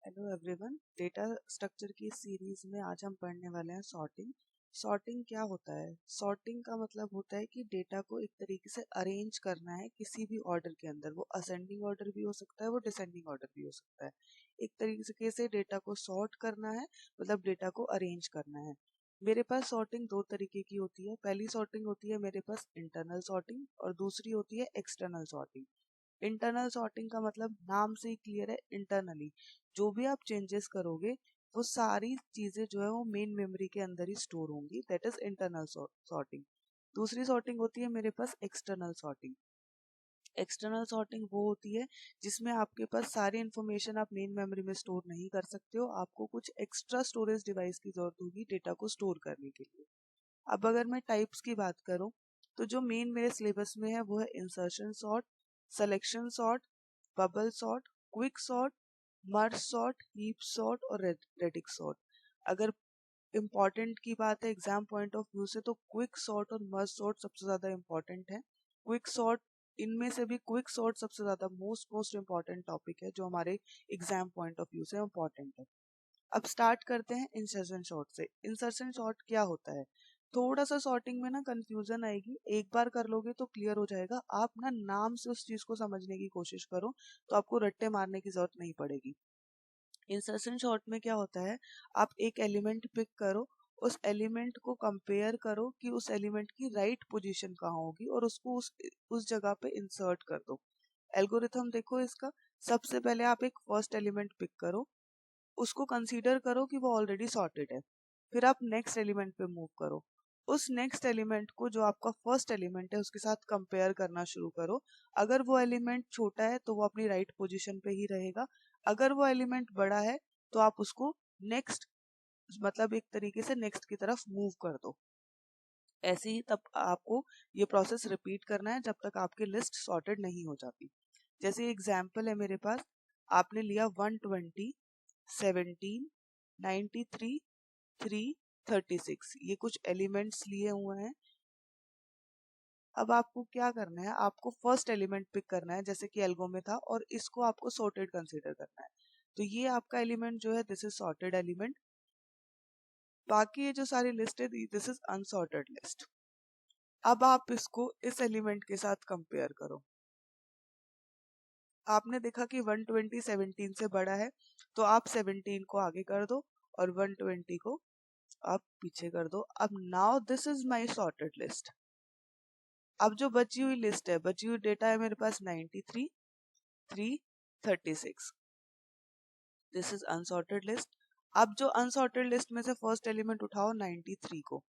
Hello everyone, data structure की इस series में आज हम पढ़ने वाले हैं सॉर्टिंग। सॉर्टिंग क्या होता है? सॉर्टिंग का मतलब होता है कि डेटा को एक तरीके से अरेंज करना है किसी भी ऑर्डर के अंदर। वो असेंडिंग ऑर्डर भी हो सकता है, वो डिसेंडिंग ऑर्डर भी हो सकता है। एक तरीके से डेटा को सॉर्ट करना है, मतलब डेटा को अरेंज करना है। मेरे पास सॉर्टिंग दो तरीके की होती है। पहली सॉर्टिंग होती है मेरे पास इंटरनल सॉर्टिंग, और दूसरी होती है एक्सटर्नल सॉर्टिंग। इंटरनल सॉर्टिंग का मतलब नाम से ही क्लियर है, इंटरनली जो भी आप चेंजेस करोगे वो सारी चीजें जो है वो मेन मेमोरी के अंदर ही स्टोर होंगी। That is internal sorting. दूसरी सॉर्टिंग होती है मेरे पास एक्सटर्नल सॉर्टिंग। एक्सटर्नल सॉर्टिंग वो होती है जिसमें आपके पास सारी इंफॉर्मेशन आप मेन मेमोरी में स्टोर नहीं कर सकते हो, आपको कुछ एक्स्ट्रा स्टोरेज डिवाइस की जरूरत होगी डेटा को स्टोर करने के लिए। अब अगर मैं टाइप्स की बात करूं तो जो मेन मेरे सिलेबस में है वो है insertion sort, selection sort, bubble sort, quick sort, merge sort, heap sort और रेडिक्स सॉर्ट। अगर इम्पोर्टेंट की बात है एग्जाम पॉइंट ऑफ व्यू से तो क्विक सॉर्ट और मर्ज सॉर्ट सबसे ज्यादा इम्पोर्टेंट है। क्विक सॉर्ट, इनमें से भी क्विक सॉर्ट सबसे ज्यादा मोस्ट इम्पोर्टेंट टॉपिक है जो हमारे एग्जाम पॉइंट ऑफ व्यू से इम्पोर्टेंट है। अब स्टार्ट करते हैं इंसर्शन सॉर्ट से। इंसर्शन सॉर्ट क्या होता है? थोड़ा सा सॉर्टिंग में ना कंफ्यूजन आएगी, एक बार कर लोगे तो क्लियर हो जाएगा। आप ना नाम से उस चीज को समझने की कोशिश करो तो आपको रट्टे मारने की जरूरत नहीं पड़ेगी। इंसर्शन सॉर्ट में क्या होता है, आप एक एलिमेंट पिक करो, उस एलिमेंट को कंपेयर करो कि उस एलिमेंट की राइट पोजीशन कहाँ होगी और उसको उस जगह पे इंसर्ट कर दो। एल्गोरिथम देखो इसका। सबसे पहले आप एक फर्स्ट एलिमेंट पिक करो, उसको कंसीडर करो कि वो ऑलरेडी सॉर्टेड है। फिर आप नेक्स्ट एलिमेंट पे मूव करो, उस नेक्स्ट एलिमेंट को जो आपका फर्स्ट एलिमेंट है उसके साथ कंपेयर करना शुरू करो। अगर वो एलिमेंट छोटा है तो वो अपनी राइट पोजीशन पे ही रहेगा, अगर वो एलिमेंट बड़ा है तो आप उसको नेक्स्ट, मतलब एक तरीके से नेक्स्ट की तरफ मूव कर दो। ऐसे ही तब आपको ये प्रोसेस रिपीट करना है जब तक आपकी लिस्ट सॉर्टेड नहीं हो जाती। जैसे एग्जाम्पल है मेरे पास, आपने लिया 120, 17, 93, 3, 36, ये कुछ एलिमेंट्स लिए हुए हैं। अब आपको क्या करना है, आपको फर्स्ट एलिमेंट पिक करना है जैसे कि एल्गो में था, और इसको आपको सॉर्टेड कंसीडर करना है। तो ये आपका एलिमेंट जो है दिस इज सॉर्टेड एलिमेंट। बाकी ये जो सारी लिस्ट है दिस इज अनसॉर्टेड लिस्ट। अब आप इसको इस एलिमेंट के साथ कंपेयर करो। आपने देखा कि 120 17 से बड़ा है तो आप 17 को आगे कर दो और 120 को आप पीछे कर दो। अब now this is my sorted list. अब जो बची हुई लिस्ट है, बची हुई डेटा है मेरे पास 93, 3, 36। This is unsorted list. अब जो अनसॉर्टेड लिस्ट में से फर्स्ट एलिमेंट उठाओ 93 को।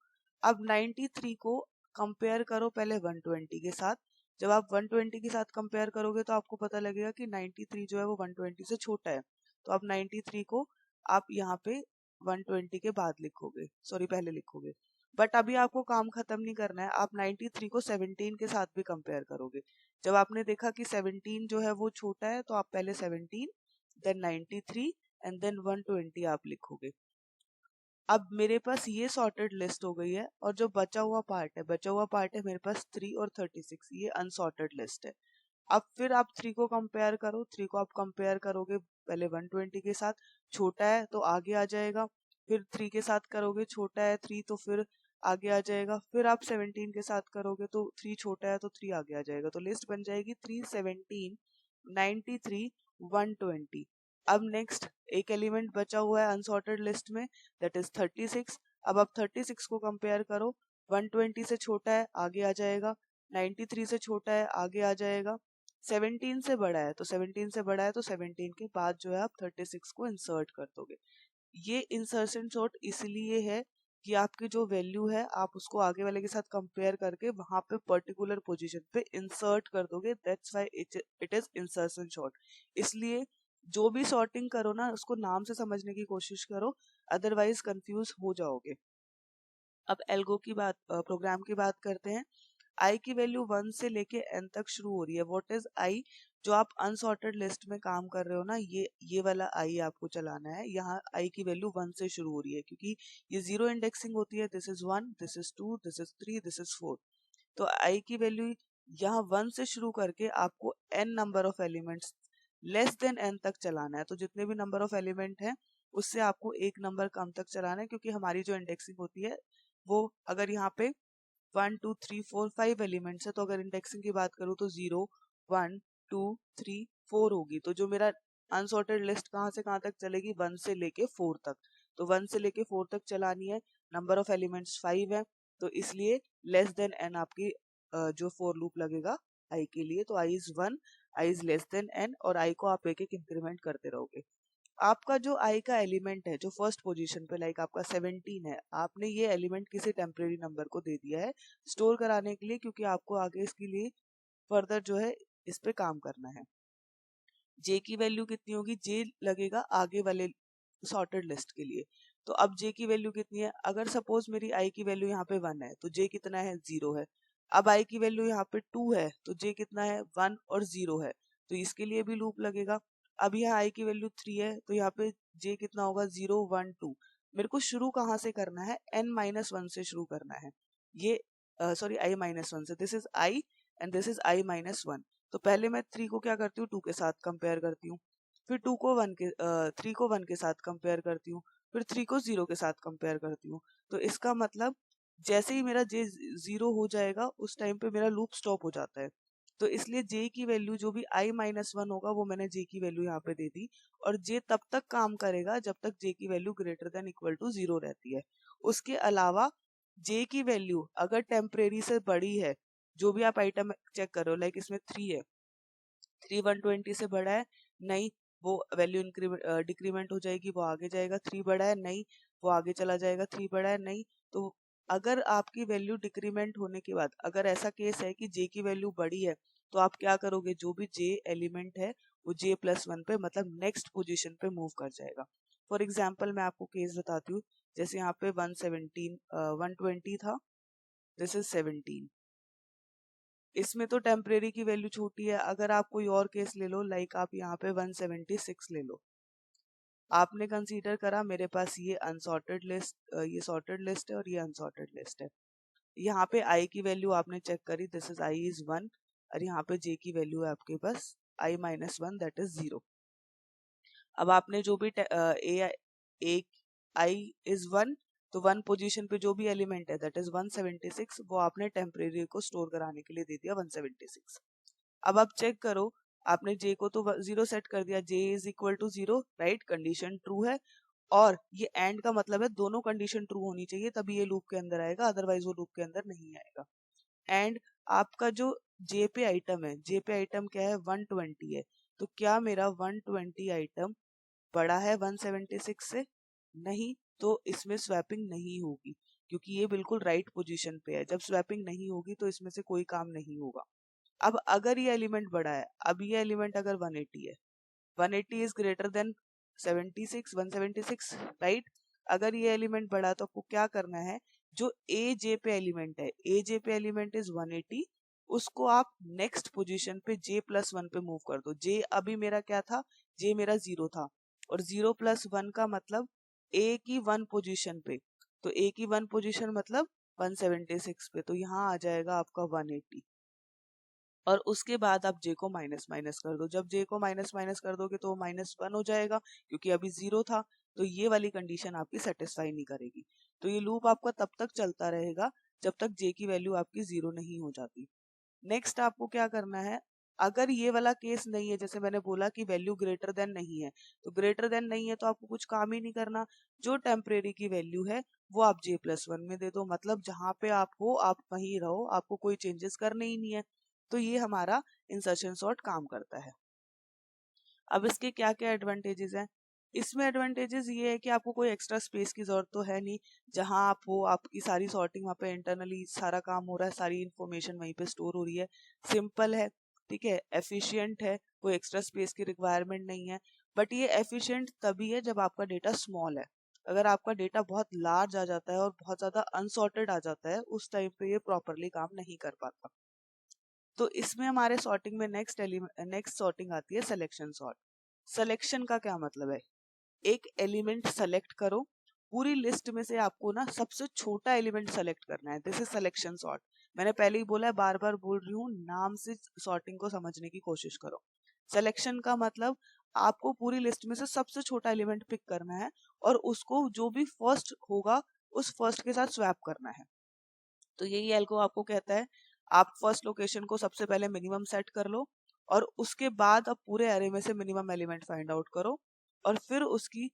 अब 93 को कंपेयर करो पहले 120 के साथ। जब आप 120 के साथ कंपेयर करोगे तो आपको पता लगेगा कि 93 जो है वो 120 से छोटा है। तो अब 93 को आप यहाँ पे 120 के बाद लिखोगे, सॉरी पहले लिखोगे। बट अभी आपको काम खत्म नहीं करना है, आप 93 को 17 के साथ भी कंपेयर करोगे। जब आपने देखा कि 17 जो है वो छोटा है तो आप पहले 17, देन 93 एंड देन 120 आप लिखोगे। अब मेरे पास ये सॉर्टेड लिस्ट हो गई है, और जो बचा हुआ पार्ट है मेरे पास 3 और 36, ये अनसॉर्टेड लिस्ट है। अब फिर आप 3 को कंपेयर करो, 3 को आप कंपेयर करोगे पहले 120 के साथ, छोटा है तो आगे आ जाएगा। फिर 3 के साथ करोगे, छोटा है 3 तो फिर आगे आ जाएगा। फिर आप 17 के साथ करोगे तो 3 छोटा है तो 3 आगे आ जाएगा। तो लिस्ट बन जाएगी 3, 17, 93, 120। अब नेक्स्ट एक एलिमेंट बचा हुआ है अनसॉर्टेड लिस्ट में, दैट इज 36। अब आप 36 को कंपेयर करो, 120 से छोटा है आगे आ जाएगा, 93 से छोटा है आगे आ जाएगा, 17 से बड़ा है तो 17 से बड़ा है तो 17 के बाद जो है आप 36 को इंसर्ट कर दोगे। ये इंसर्शन सॉर्ट इसलिए है कि आपकी जो वैल्यू है आप उसको आगे वाले के साथ कंपेयर करके वहां पे पर्टिकुलर पोजीशन पे इंसर्ट कर दोगे। That's why it is insertion sort. इसलिए जो भी सॉर्टिंग करो ना उसको नाम से समझने की कोशिश करो, अदरवाइज कंफ्यूज हो जाओगे। अब एल्गो की बात, प्रोग्राम की बात करते हैं। आई की वैल्यू 1 से लेके n तक शुरू हो रही है। What is I? जो आप अनसॉर्टेड लिस्ट में काम कर रहे हो ना, ये वाला आई आपको चलाना है। यहाँ आई की वैल्यू 1 से शुरू हो रही है क्योंकि ये जीरो इंडेक्सिंग होती है। This is 1, this is 2, this is 3, this is 4। तो आई की वैल्यू यहाँ 1 से शुरू करके आपको n number of elements less than n तक चलाना है। तो जितने भी नंबर ऑफ एलिमेंट हैं उससे आपको एक नंबर कम तक चलाना है, क्योंकि हमारी जो इंडेक्सिंग होती है वो अगर यहाँ पे 1 2 3 4 5 एलिमेंट्स है, तो अगर इंडेक्सिंग की बात करूँ तो 0 1 2 3 4 होगी। तो जो मेरा अनसॉर्टेड लिस्ट कहाँ से कहाँ तक चलेगी, 1 से लेके 4 तक। तो 1 से लेके 4 तक चलानी है, नंबर ऑफ एलिमेंट्स 5 है, तो इसलिए लेस देन n आपकी जो फॉर लूप लगेगा i के लिए। तो i is 1, i is less than n, और i को आप एक एक इंक्रीमेंट करते रहोगे। आपका जो i का एलिमेंट है जो फर्स्ट पोजीशन पे, लाइक आपका 17 है, आपने ये एलिमेंट किसी टेम्परेरी नंबर को दे दिया है स्टोर कराने के लिए, क्योंकि आपको आगे इसके लिए फर्दर जो है इस पे काम करना है। j की वैल्यू कितनी होगी, j लगेगा आगे वाले सॉर्टेड लिस्ट के लिए। तो अब j की वैल्यू कितनी है, अगर सपोज मेरी i की वैल्यू यहाँ पे 1 है तो j कितना है, 0 है। अब i की वैल्यू यहाँ पे 2 है तो j कितना है, 1 और 0 है, तो इसके लिए भी लूप लगेगा। अब यहाँ i की वैल्यू 3 है तो यहाँ पे j कितना होगा, 0 1 2। मेरे को शुरू कहाँ से करना है, n-1 से शुरू करना है। ये सॉरी i-1 से, this is i and this is i-1। तो पहले मैं 3 को क्या करती हूँ, 2 के साथ कंपेयर करती हूँ, फिर 2 को 1 के 3 को 1 के साथ कंपेयर करती हूँ, फिर 3 को 0 के साथ कंपेयर करती हूँ। तो इसका मतलब जैसे ही मेरा j 0 हो जाएगा उस टाइम पे मेरा लूप स्टॉप हो जाता है। तो इसलिए j की वैल्यू जो भी i-1 होगा वो मैंने j की वैल्यू यहाँ पे दे दी, और j तब तक काम करेगा जब तक j की value greater than equal to 0 रहती है। उसके अलावा j की वैल्यू अगर टेम्परेरी से बड़ी है, जो भी आप आइटम चेक करो, लाइक इसमें 3 है, 3 120 से बड़ा है, नहीं, वो वैल्यू डिक्रीमेंट हो जाएगी, वो आगे जाएगा। 3 बड़ा है, नहीं, वो आगे चला जाएगा। 3 बड़ा है, नहीं। तो अगर आपकी वैल्यू डिक्रीमेंट होने के बाद अगर ऐसा केस है कि j की वैल्यू बड़ी है, तो आप क्या करोगे, जो भी j एलिमेंट है वो j+1 पे मतलब नेक्स्ट पोजीशन पे मूव कर जाएगा। फॉर एग्जाम्पल मैं आपको केस बताती हूँ, जैसे यहाँ पे 120 था, दिस इज 17। इसमें तो टेम्परेरी की वैल्यू छोटी है। अगर आप कोई और केस ले लो, लाइक आप यहाँ पे 176 ले लो, आपने कंसीडर करा मेरे पास ये अनसॉर्टेड लिस्ट, ये सॉर्टेड लिस्ट है और ये अनसॉर्टेड लिस्ट है। यहाँ पे i की वैल्यू आपने चेक करी, दिस इज i इज 1, और यहाँ पे j की वैल्यू है आपके पास i-1 दैट इज 0। अब आपने जो भी i इज 1, तो 1 पोजीशन पे जो भी एलिमेंट है दैट इज 176, वो आपने टेम्परेरी को स्टोर कराने के लिए दे दिया 176। अब आप चेक करो, आपने j को तो 0 सेट कर दिया, j is equal to 0, right, condition true है। और ये एंड का मतलब है दोनों कंडीशन ट्रू होनी चाहिए तभी ये लूप के अंदर आएगा, अदरवाइज वो लूप के अंदर नहीं आएगा। एंड आपका जो j पे आइटम है, j पे आइटम क्या है, 120 है, तो क्या मेरा 120 आइटम बड़ा है 176 से, नहीं, तो इसमें स्वैपिंग नहीं होगी, क्योंकि ये बिल्कुल राइट पोजीशन पे है। जब स्वैपिंग नहीं होगी तो इसमें से कोई काम नहीं होगा। अब अगर ये एलिमेंट बड़ा है, अब ये एलिमेंट अगर 180 है, 180 इज ग्रेटर देन 76 176, राइट। अगर ये एलिमेंट बड़ा तो आपको क्या करना है, जो ए जे पे एलिमेंट है, ए जे पे एलिमेंट इज 180, उसको आप नेक्स्ट पोजीशन पे j+1 पे मूव कर दो। j अभी मेरा क्या था, j मेरा 0 था, और 0+1 का मतलब a की 1 पोजीशन पे, तो a की 1 पोजीशन मतलब 176 पे, तो यहाँ आ जाएगा आपका 180। और उसके बाद आप j को माइनस माइनस कर दो। जब j को माइनस माइनस कर दोगे तो वो -1 हो जाएगा, क्योंकि अभी 0 था, तो ये वाली कंडीशन आपकी सेटिस्फाई नहीं करेगी। तो ये लूप आपका तब तक चलता रहेगा जब तक j की वैल्यू आपकी 0 नहीं हो जाती। नेक्स्ट आपको क्या करना है, अगर ये वाला केस नहीं है, जैसे मैंने बोला कि वैल्यू ग्रेटर देन नहीं है, तो ग्रेटर देन नहीं है तो आपको कुछ काम ही नहीं करना, जो टेम्परेरी की वैल्यू है वो आप j+1 में दे दो, मतलब जहां पे आप हो आप वहीं रहो, आपको कोई चेंजेस करने ही नहीं है। तो ये हमारा इंसर्शन सॉर्ट काम करता है। अब इसके क्या क्या एडवांटेजेस हैं, इसमें एडवांटेजेस ये है कि आपको कोई एक्स्ट्रा स्पेस की जरूरत तो है नहीं, जहां आप हो आपकी सारी सॉर्टिंग वहां पे इंटरनली सारा काम हो रहा है, सारी इंफॉर्मेशन वहीं पे स्टोर हो रही है, सिंपल है, ठीक है, एफिशिएंट है, कोई एक्स्ट्रा स्पेस की रिक्वायरमेंट नहीं है। बट ये एफिशिएंट तभी है जब आपका डेटा स्मॉल है। अगर आपका डेटा बहुत लार्ज आ जाता है और बहुत ज्यादा अनसॉर्टेड आ जाता है, उस टाइम पे ये प्रॉपरली काम नहीं कर पाता। तो इसमें हमारे सॉर्टिंग में नेक्स्ट सॉर्टिंग आती है सिलेक्शन सॉर्ट। सिलेक्शन का क्या मतलब है, एक एलिमेंट सेलेक्ट करो, पूरी लिस्ट में से आपको ना सबसे छोटा एलिमेंट सेलेक्ट करना है, दिस इज सिलेक्शन सॉर्ट। मैंने पहले ही बोला है, बार बार बोल रही हूँ, नाम से सॉर्टिंग को समझने की कोशिश करो। सिलेक्शन का मतलब आपको पूरी लिस्ट में से सबसे छोटा एलिमेंट पिक करना है और उसको जो भी फर्स्ट होगा उस फर्स्ट के साथ स्वैप करना है। तो यही एल्गो आपको कहता है आप फर्स्ट लोकेशन को सबसे पहले मिनिमम सेट कर लो और उसके बाद आप पूरे एरे में से मिनिमम एलिमेंट फाइंड आउट करो और फिर उसकी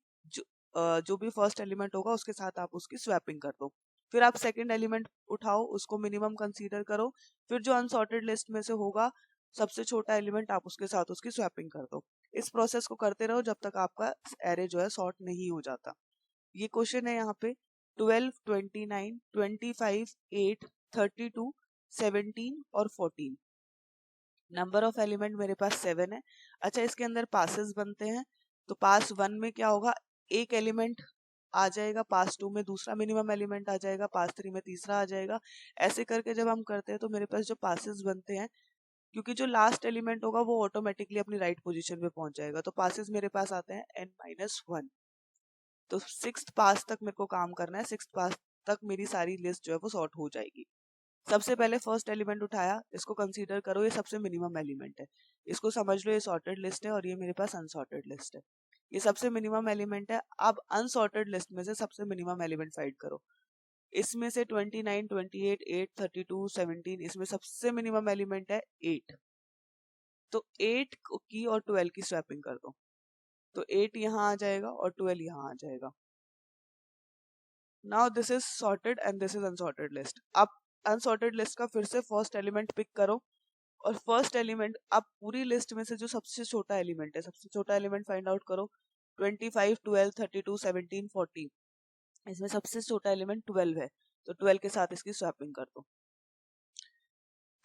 जो भी फर्स्ट एलिमेंट होगा उसके साथ आप उसकी स्वैपिंग कर दो। फिर आप सेकंड एलिमेंट उठाओ, उसको मिनिमम कंसीडर करो, फिर जो अनसॉर्टेड लिस्ट में से होगा सबसे छोटा एलिमेंट आप उसके साथ उसकी स्वैपिंग कर दो। इस प्रोसेस को करते रहो जब तक आपका एरे जो है सॉर्ट नहीं हो जाता। ये क्वेश्चन है यहाँ पे 12, 29, 25, 8, 32, 17 और 14। नंबर ऑफ एलिमेंट मेरे पास 7 है। अच्छा, इसके अंदर पासेस बनते हैं। तो पास 1 में क्या होगा, एक एलिमेंट आ जाएगा, पास 2 में दूसरा मिनिमम एलिमेंट आ जाएगा, पास 3 में तीसरा आ जाएगा। ऐसे करके जब हम करते हैं तो मेरे पास जो पासेस बनते हैं, क्योंकि जो लास्ट एलिमेंट होगा वो ऑटोमेटिकली अपनी राइट पोजीशन पे पहुंच जाएगा, तो पासेस मेरे पास आते हैं n-1। तो 6th पास तक मेरे को काम करना है, 6th पास तक मेरी सारी लिस्ट जो है वो सॉर्ट हो जाएगी। सबसे पहले फर्स्ट एलिमेंट उठाया, इसको कंसीडर करो, ये सबसे मिनिमम एलिमेंट है, इसको समझ लो ये सॉर्टेड लिस्ट है और ये मेरे पास अनसॉर्टेड लिस्ट है। ये सबसे मिनिमम एलिमेंट है। अब अनसॉर्टेड लिस्ट में से सबसे मिनिमम एलिमेंट फाइंड करो। इसमें से 29, 28, 8, 32, 17, इसमें सबसे मिनिमम एलिमेंट है 8। तो 8 की और 12 की स्वैपिंग कर दो, तो 8 यहाँ आ जाएगा और 12 यहाँ आ जाएगा। Now this is sorted and this is unsorted list. अब अनसॉर्टेड लिस्ट का फिर से फर्स्ट एलिमेंट पिक करो और फर्स्ट एलिमेंट अब पूरी लिस्ट में से जो सबसे छोटा एलिमेंट है, सबसे छोटा एलिमेंट फाइंड आउट करो। 25, 12, 32, 17, 14, इसमें सबसे छोटा एलिमेंट 12 है, तो 12 के साथ इसकी स्वैपिंग कर दो।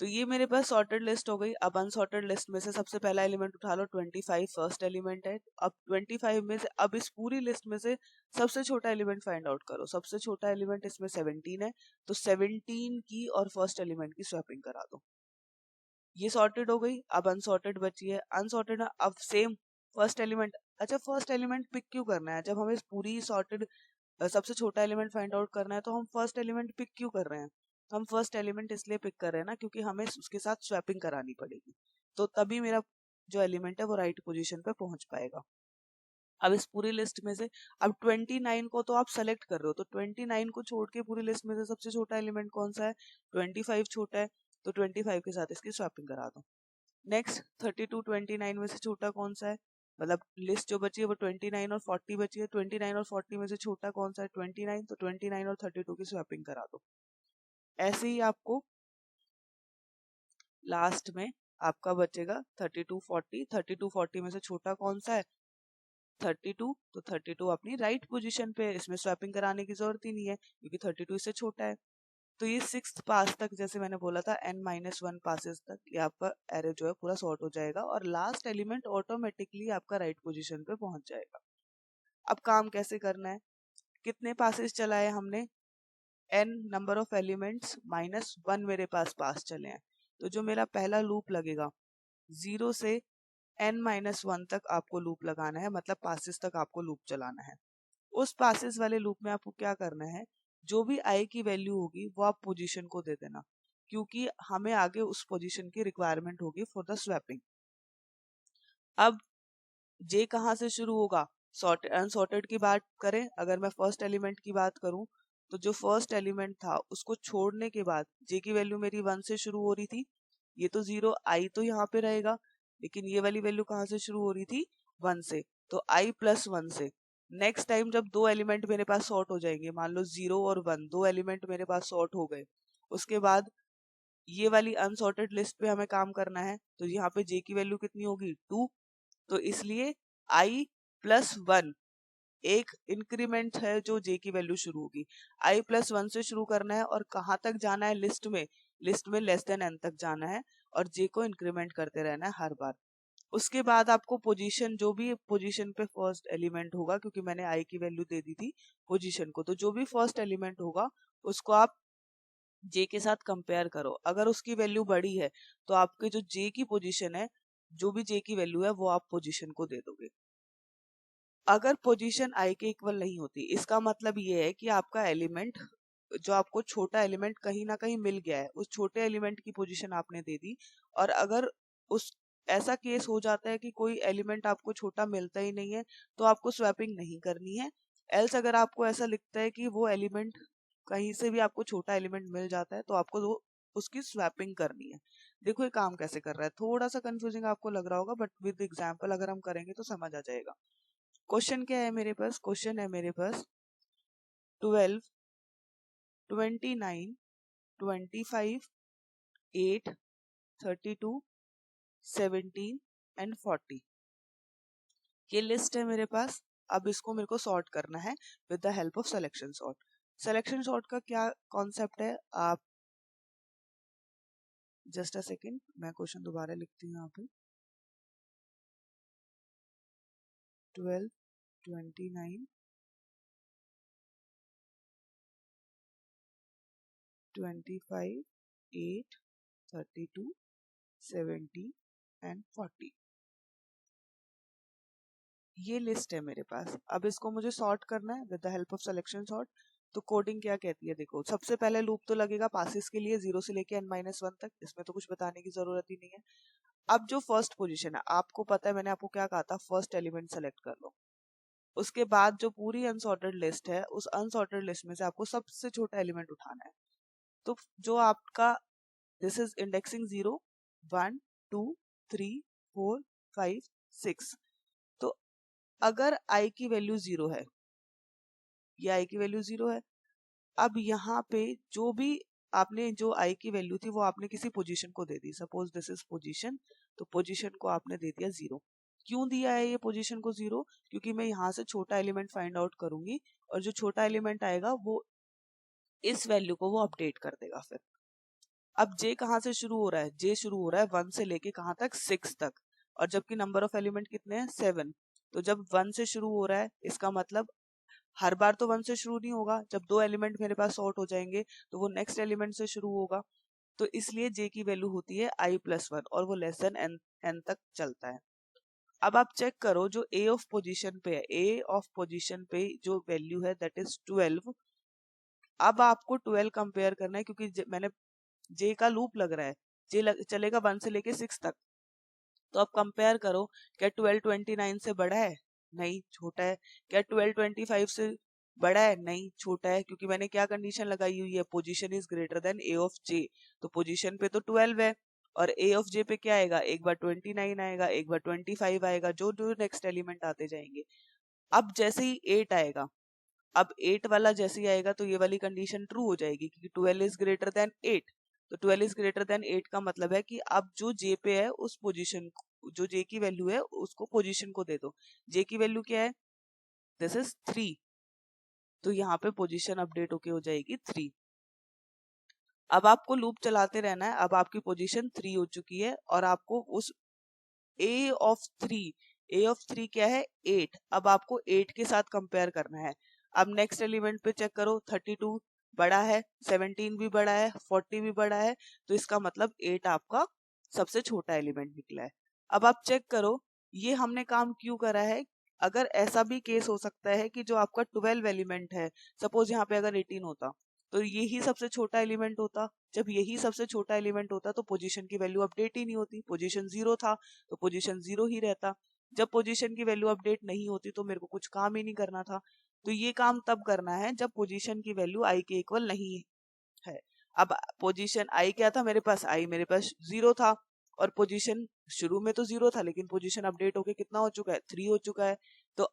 तो ये मेरे पास सॉर्टेड लिस्ट हो गई। अब अनसॉर्टेड लिस्ट में से सबसे पहला एलिमेंट उठा लो, 25 फर्स्ट एलिमेंट है। अब 25 में से अब इस पूरी लिस्ट में से सबसे छोटा एलिमेंट फाइंड आउट करो। सबसे छोटा एलिमेंट इसमें 17 है, तो 17 की और फर्स्ट एलिमेंट की स्वैपिंग करा दो। ये सॉर्टेड हो गई। अब अनसॉर्टेड बची है। अनसॉर्टेड अब सेम फर्स्ट एलिमेंट। अच्छा, फर्स्ट एलिमेंट पिक क्यों करना है? जब हमें पूरी सॉर्टेड सबसे छोटा एलिमेंट फाइंड आउट करना है तो हम फर्स्ट एलिमेंट पिक क्यों कर रहे हैं? हम फर्स्ट एलिमेंट इसलिए पिक कर रहे हैं ना, क्योंकि हमें उसके साथ स्वैपिंग करानी पड़ेगी, तो तभी मेरा जो एलिमेंट है वो राइट पोजीशन पे पहुंच पाएगा। अब इस पूरी लिस्ट में से अब 29 को तो आप सेलेक्ट कर रहे हो, तो 29 को छोड़ के पूरी लिस्ट में से सबसे छोटा एलिमेंट कौन सा है? 25 छोटा है, तो 25 के साथ इसकी स्वैपिंग करा दो। नेक्स्ट 32, 29 में से छोटा कौन सा है? मतलब लिस्ट जो बची है वो 29 और 40 बची है। 29 और 40 में से छोटा कौन सा है? 29, तो 29 और 32 की स्वैपिंग करा दो। ऐसे ही आपको लास्ट में आपका बचेगा 32, 40। 32, 40 में से छोटा कौन सा है? 32, तो 32 अपनी राइट पोजीशन पे है, इसमें स्वैपिंग कराने की जरूरत ही नहीं है क्योंकि 32 इससे छोटा है। तो ये 6th पास तक, जैसे मैंने बोला था n-1 पासेस तक, ये आपका एरे जो है पूरा सॉर्ट हो जाएगा और लास्ट एलिमेंट ऑटोमेटिकली आपका राइट पोजीशन पे पहुंच जाएगा। अब काम कैसे करना है? कितने पासेस चलाए हमने? n नंबर ऑफ एलिमेंट्स -1 मेरे पास चले हैं। तो जो मेरा पहला लूप लगेगा 0 से n-1 तक आपको लूप लगाना है, मतलब पासेस तक आपको लूप चलाना है। उस पासेस वाले लूप में आपको क्या करना है? जो भी i की वैल्यू होगी वो आप पोजीशन को दे देना, क्योंकि हमें आगे उस पोजीशन की रिक्वायरमेंट होगी फॉर द स्वैपिंग। अब j कहाँ से शुरू होगा? सॉर्टेड अनसॉर्टेड की बात करें, अगर मैं फर्स्ट एलिमेंट की बात करूं तो जो फर्स्ट एलिमेंट था उसको छोड़ने के बाद j की वैल्यू मेरी 1 से शुरू हो रही थी। ये तो 0, i तो यहाँ पे रहेगा, लेकिन ये वाली वैल्यू कहाँ से शुरू हो रही थी? 1 से, तो i प्लस 1 से। नेक्स्ट टाइम जब दो एलिमेंट मेरे पास सॉर्ट हो जाएंगे, मान लो 0 और 1, दो एलिमेंट मेरे पास सॉर्ट हो गए, उसके बाद ये वाली अनसॉर्टेड लिस्ट पे हमें काम करना है, तो यहाँ पे j की वैल्यू कितनी होगी? 2। तो इसलिए i प्लस 1 एक इंक्रीमेंट है जो j की वैल्यू शुरू होगी। i प्लस 1 से शुरू करना है और कहाँ तक जाना है? लिस्ट में लेस देन n तक जाना है और j को इंक्रीमेंट करते रहना है हर बार। उसके बाद आपको पोजीशन, जो भी पोजीशन पे फर्स्ट एलिमेंट होगा, क्योंकि मैंने i की वैल्यू दे दी थी पोजीशन को, तो जो भी फर्स्ट एलिमेंट होगा उसको आप j के साथ कंपेयर करो। अगर उसकी वैल्यू बड़ी है तो आपके जो j की पोजीशन है, जो भी j की वैल्यू है वो आप पोजीशन को दे दोगे। अगर पोजीशन i के इक्वल नहीं होती, इसका मतलब ये है कि आपका एलिमेंट, जो आपको छोटा एलिमेंट कहीं ना कहीं मिल गया है, उस छोटे एलिमेंट की पोजीशन आपने दे दी, और अगर उस ऐसा केस हो जाता है कि कोई एलिमेंट आपको छोटा मिलता ही नहीं है तो आपको स्वैपिंग नहीं करनी है। एल्स अगर आपको ऐसा लिखता है कि वो एलिमेंट कहीं से भी आपको छोटा एलिमेंट मिल जाता है तो आपको वो उसकी स्वैपिंग करनी है। देखो ये काम कैसे कर रहा है, थोड़ा सा कंफ्यूजिंग आपको लग रहा होगा बट विद एग्जांपल अगर हम करेंगे तो समझ आ जाएगा। क्वेश्चन क्या है मेरे पास, क्वेश्चन है मेरे पास 12, 29, 25, 8, 32, 17 एंड 40 ये लिस्ट है मेरे पास। अब इसको मेरे को सॉर्ट करना है with the help of selection sort. Selection sort का क्या कॉन्सेप्ट है, आप जस्ट अ सेकेंड, मैं क्वेश्चन दोबारा लिखती हूँ यहाँ पे। 12, 29, 25, 8, 32, 70 एंड 40 ये लिस्ट है मेरे पास। अब इसको मुझे सॉर्ट करना है with the help of selection sort. तो कोडिंग क्या कहती है, देखो सबसे पहले लूप तो लगेगा पासिस के लिए 0 से लेके n-1 तक, इसमें तो कुछ बताने की जरूरत ही नहीं है। अब जो फर्स्ट पोजीशन है, आपको पता है मैंने आपको क्या कहा था, फर्स्ट एलिमेंट सेलेक्ट कर लो। उसके बाद जो पूरी अनसॉर्टेड लिस्ट है उस अनसॉर्टेड लिस्ट में से आपको सबसे छोटा एलिमेंट उठाना है। तो जो आपका दिस इज इंडेक्सिंग 0, 1, 2, 3, 4, 5, 6। तो अगर i की वैल्यू 0 है, ये i की वैल्यू 0 है, अब यहाँ पे जो भी आपने जो i की वैल्यू थी वो आपने किसी पोजीशन को दे दी, सपोज दिस इज पोजीशन, तो पोजीशन को आपने दे दिया 0। क्यों दिया है ये पोजीशन को 0, क्योंकि मैं यहाँ से छोटा एलिमेंट फाइंड आउट करूंगी और जो छोटा एलिमेंट आएगा वो इस वैल्यू को वो अपडेट कर देगा। फिर अब j कहाँ से शुरू हो रहा है, j शुरू हो रहा है 1 से लेके कहाँ तक, 6 तक, और जबकि नंबर ऑफ एलिमेंट कितने हैं, 7। तो जब 1 से शुरू हो रहा है इसका मतलब हर बार तो 1 से शुरू नहीं होगा, जब दो एलिमेंट मेरे पास सॉर्ट हो जाएंगे तो वो नेक्स्ट एलिमेंट से शुरू होगा। तो इसलिए j की वैल्यू होती है i+1 और वो लेस देन n तक चलता है। अब आप चेक करो जो a ऑफ पोजीशन पे है, a ऑफ पोजीशन पे जो वैल्यू है दैट इज 12। अब आपको 12 कंपेयर करना है क्योंकि मैंने j का लूप लग रहा है, चलेगा 1 से लेके 6 तक। तो आप कंपेयर करो, क्या 12 29 से बड़ा है, नहीं छोटा है। क्या 12 25 से बड़ा है, नहीं छोटा है, क्योंकि मैंने क्या कंडीशन लगाई हुई है, position is greater then a of j। तो पोजीशन पे तो 12 है और a ऑफ j पे क्या आएगा, एक बार 29 आएगा, एक बार 25 आएगा, जो जो नेक्स्ट एलिमेंट आते जाएंगे। अब जैसे ही 8 आएगा, अब 8 वाला जैसे ही आएगा तो ये वाली कंडीशन ट्रू हो जाएगी क्योंकि 12 इज ग्रेटर देन 8। तो 12 इज ग्रेटर देन 8 का मतलब है कि अब जो j पे है उस पोजीशन, जो j की वैल्यू है उसको पोजीशन को दे दो। j की वैल्यू क्या है, दिस इज 3, तो यहाँ पे पोजीशन अपडेट होके हो जाएगी 3। अब आपको लूप चलाते रहना है। अब आपकी पोजीशन 3 हो चुकी है और आपको उस a ऑफ 3 क्या है 8, अब आपको 8 के साथ कंपेयर करना है। अब नेक्स्ट एलिमेंट पे चेक करो, 32 बड़ा है, 17 भी बड़ा है, 40 भी बड़ा है, तो इसका मतलब 8 आपका सबसे छोटा एलिमेंट निकला है। अब आप चेक करो ये हमने काम क्यों करा है। अगर ऐसा भी केस हो सकता है कि जो आपका 12 एलिमेंट है, सपोज यहाँ पे अगर 18 होता तो यही सबसे छोटा एलिमेंट होता। जब यही सबसे छोटा एलिमेंट होता तो पोजीशन की वैल्यू अपडेट ही नहीं होती, पोजीशन 0 था तो पोजीशन 0 ही रहता। जब पोजीशन की वैल्यू अपडेट नहीं होती तो मेरे को कुछ काम ही नहीं करना था। तो ये काम तब करना है जब पोजीशन की वैल्यू i के इक्वल नहीं है। अब पोजीशन i क्या था मेरे पास, i मेरे पास 0 था और पोजीशन शुरू में तो 0 था लेकिन पोजीशन अपडेट होके कितना हो चुका है, 3 हो चुका है। तो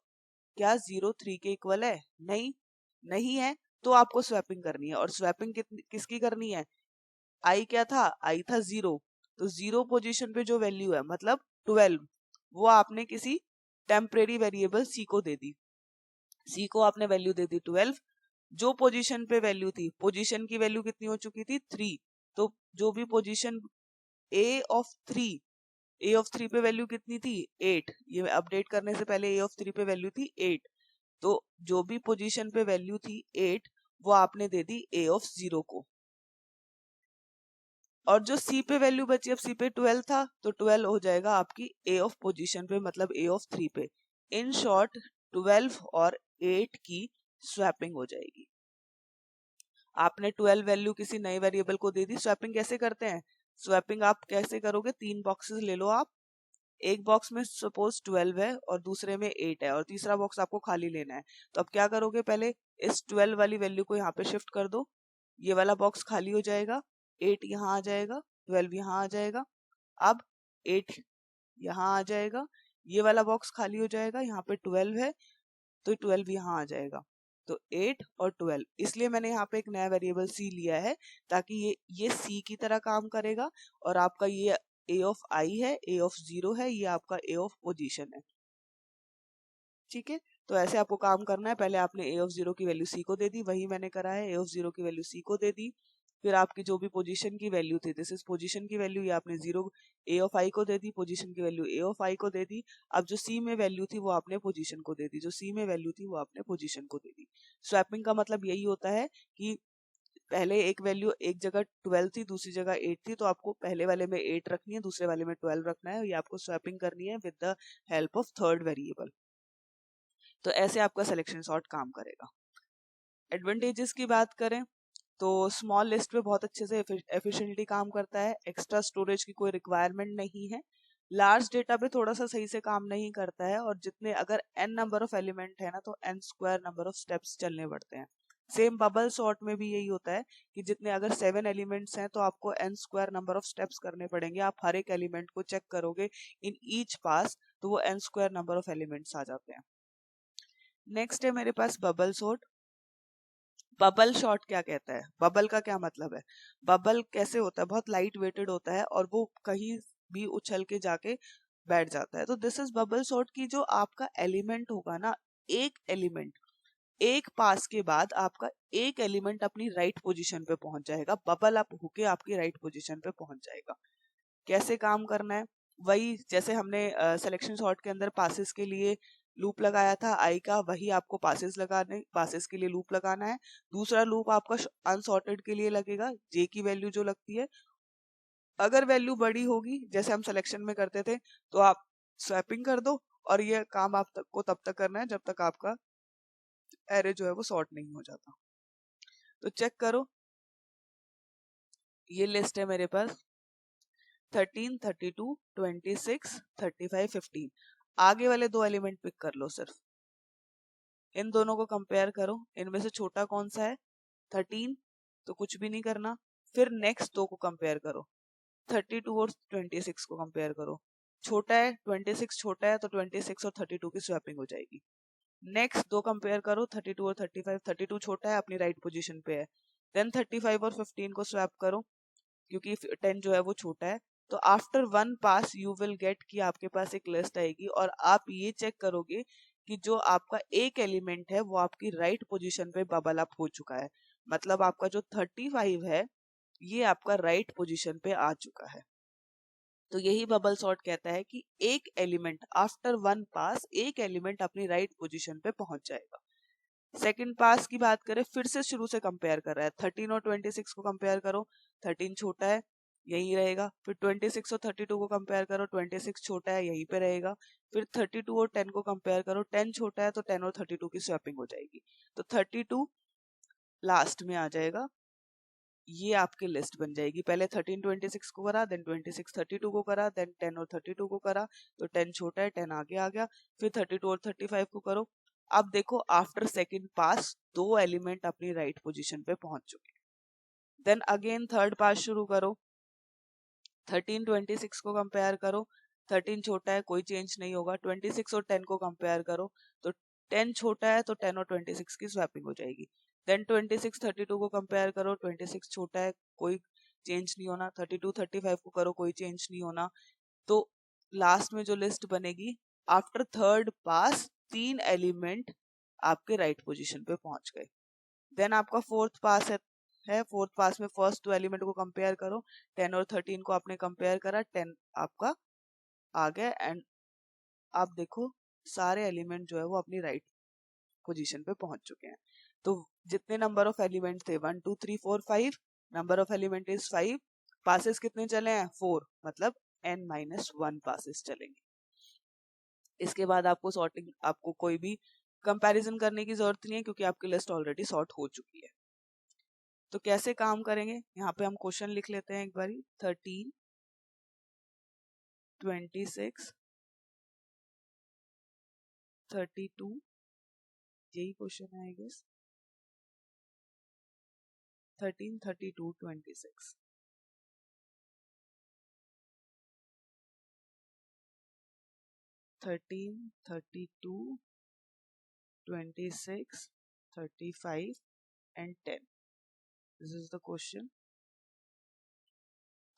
क्या 0 3 के इक्वल है, नहीं नहीं है। तो आपको स्वैपिंग करनी है और स्वैपिंग किसकी करनी है, i क्या था, i था 0, तो 0 पोजीशन पे जो वैल्यू है मतलब 12, वो आपने किसी टेम्परेरी वेरिएबल c को दे दी। c को आपने वैल्यू दे दी 12। जो पोजीशन पे वैल्यू थी, पोजीशन की वैल्यू कितनी हो चुकी थी 3, तो जो भी पोजीशन a ऑफ 3 पे वैल्यू कितनी थी 8, ये अपडेट करने से पहले a ऑफ 3 पे वैल्यू थी 8, तो जो भी पोजीशन पे वैल्यू थी 8 वो आपने दे दी a ऑफ 0 को। और जो c पे वैल्यू बची, अब c पे 12 था तो 12 हो जाएगा आपकी a ऑफ पोजीशन पे मतलब a ऑफ 3 पे। इन शॉर्ट 12 और 8 की स्वैपिंग हो जाएगी। आपने 12 वैल्यू किसी नए वेरिएबल को दे दी। स्वैपिंग कैसे करते हैं, स्वैपिंग आप कैसे करोगे, 3 बॉक्सेस ले लो आप, एक बॉक्स में सपोज 12 है और दूसरे में 8 है और तीसरा बॉक्स आपको खाली लेना है, तो अब क्या करोगे, पहले इस 12 वाली वैल्यू को यहाँ पे शिफ्ट कर दो, ये वाला बॉक्स खाली हो जाएगा, 8 यहाँ आ जाएगा, 12 यहाँ आ जाएगा। अब 8 यहाँ आ जाएगा, ये वाला बॉक्स खाली हो जाएगा, यहाँ पे 12 है तो 12 यहाँ आ जाएगा। तो 8 और 12, इसलिए मैंने यहाँ पे एक नया वेरिएबल c लिया है ताकि ये c की तरह काम करेगा और आपका ये a ऑफ I है, a ऑफ 0 है, ये आपका a ऑफ पोजीशन है। ठीक है, तो ऐसे आपको काम करना है। पहले आपने a ऑफ 0 की वैल्यू c को दे दी, वही मैंने करा है, a ऑफ 0 की वैल्यू c को दे दी। फिर आपकी जो भी पोजीशन की वैल्यू थी, दिस इज पोजीशन की वैल्यू, ये आपने 0 a ऑफ I को दे दी, पोजीशन की वैल्यू a ऑफ I को दे दी। अब जो c में वैल्यू थी वो आपने पोजीशन को दे दी, जो c में वैल्यू थी वो आपने पोजीशन को दे दी। स्वैपिंग का मतलब यही होता है कि पहले एक वैल्यू एक जगह 12 थी, दूसरी जगह 8 थी, तो आपको पहले वाले में 8 रखनी है, दूसरे वाले में 12 रखना है, ये आपको स्वैपिंग करनी है with the help of third variable. तो ऐसे आपका सिलेक्शन सॉर्ट काम करेगा। एडवांटेजेस की बात करें तो स्मॉल लिस्ट पे बहुत अच्छे से एफिशिएंटली काम करता है, एक्स्ट्रा स्टोरेज की कोई रिक्वायरमेंट नहीं है। लार्ज डेटा पे थोड़ा सा सही से काम नहीं करता है, और जितने अगर n नंबर ऑफ एलिमेंट है ना तो n square number of steps चलने पड़ते हैं। सेम बबल सॉर्ट में भी यही होता है कि जितने अगर 7 एलिमेंट्स हैं तो आपको n square number of steps करने पड़ेंगे। आप हर एक एलिमेंट को चेक करोगे इन ईच पास तो वो n square number of elements आ जाते हैं। नेक्स्ट है मेरे पास बबल सॉर्ट। बबल शॉट क्या कहता है, बबल का क्या मतलब है, बबल कैसे होता है, बहुत लाइट वेटेड होता है और वो कहीं भी उछल के जाके बैठ जाता है। तो दिस इज बबल शॉट की जो आपका एलिमेंट होगा ना, एक एलिमेंट एक पास के बाद आपका एक एलिमेंट अपनी राइट पोजीशन पे पहुंच जाएगा, बबल अप होके आपकी राइट पोजीशन पे पहुंच जाएगा। कैसे काम करना है, वही जैसे हमने सिलेक्शन सॉर्ट के अंदर पासेस के लिए लूप लगाया था आई का, वही आपको पासेस के लिए लूप लगाना है। दूसरा लूप आपका अनसॉर्टेड के लिए लगेगा, जे की वैल्यू जो लगती है, अगर वैल्यू बड़ी होगी जैसे हम सिलेक्शन में करते थे तो आप स्वैपिंग कर दो, और ये काम आप को तब तक करना है जब तक आपका एरे जो है वो सॉर्ट नहीं हो जाता। तो चेक करो, ये लिस्ट है मेरे पास 13, 32, 26, 35, 15। आगे वाले दो एलिमेंट पिक कर लो, सिर्फ इन दोनों को कंपेयर करो, इनमें से छोटा कौन सा है, 13, तो कुछ भी नहीं करना। फिर नेक्स्ट दो को कंपेयर करो, 32 और 26 को कंपेयर करो, छोटा है 26 छोटा है तो 26 और 32 की स्वैपिंग हो जाएगी। नेक्स्ट दो कंपेयर करो, 32 और 35, 32 छोटा है अपनी राइट पोजीशन पे है, देन 35 और 15 को स्वैप करो क्योंकि 10 जो है वो छोटा है। तो after one pass you will get कि आपके पास एक लिस्ट आएगी और आप ये चेक करोगे कि जो आपका एक एलिमेंट है वो आपकी राइट पोजीशन पे बबल अप हो चुका है, मतलब आपका जो 35 है ये आपका राइट पोजीशन पे आ चुका है। तो यही बबल सॉर्ट कहता है कि एक एलिमेंट आफ्टर वन पास एक एलिमेंट अपनी राइट पोजीशन पे पहुंच जाएगा। सेकंड पास की बात करें, फिर से शुरू से कंपेयर कर रहा है, 13 और 26 को कंपेयर करो, 13 छोटा है यही रहेगा। फिर 26 और 32 को कंपेयर करो, 26 छोटा है यहीं पे रहेगा। फिर 32 और 10 को कंपेयर करो, 10 छोटा है तो 10 और 32 की स्वैपिंग हो जाएगी, तो 32 लास्ट में आ जाएगा। ये आपकी लिस्ट बन जाएगी, पहले 13 26 को करा, देन 26 32 को करा, देन 10 और 32 को करा, तो 10 छोटा है 10 आगे आ गया। फिर 32 और 35 को करो। अब देखो आफ्टर सेकंड पास दो एलिमेंट अपनी राइट पोजीशन पे पहुंच चुके। देन अगेन थर्ड पास शुरू करो, 13 26 को कंपेयर करो, 13 छोटा है कोई चेंज नहीं होगा। 26 और 10 को कंपेयर करो, तो 10 छोटा है तो 10 और 26 की स्वैपिंग हो जाएगी। देन 26 32 को कंपेयर करो, 26 छोटा है कोई चेंज नहीं होना। 32 35 को करो, कोई चेंज नहीं होना। तो लास्ट में जो लिस्ट बनेगी, आफ्टर थर्ड पास तीन एलिमेंट आपके राइट पोजीशन पे पहुंच गए। देन आपका फोर्थ पास है, फोर्थ पास में फर्स्ट दो एलिमेंट को कंपेयर करो, 10 और 13 को आपने कंपेयर करा, 10 आपका आ गया। एंड आप देखो सारे एलिमेंट जो है वो अपनी राइट पोजीशन पे पहुंच चुके हैं। तो जितने नंबर ऑफ एलिमेंट थे 1 2 3 4 5, number of element is 5, passes कितने चले हैं 4, मतलब n-1 पासेस चलेंगे। इसके बाद आपको सॉर्टिंग, आपको कोई भी कंपैरिजन करने की जरूरत नहीं है क्योंकि आपकी लिस्ट ऑलरेडी सॉर्ट हो चुकी है। तो कैसे काम करेंगे, यहाँ पे हम क्वेश्चन लिख लेते हैं एक बारी, 13, 26, 32, यही क्वेश्चन है I guess. 13, 32, 26। 13, 32, 26, 35 and 10. This is the question.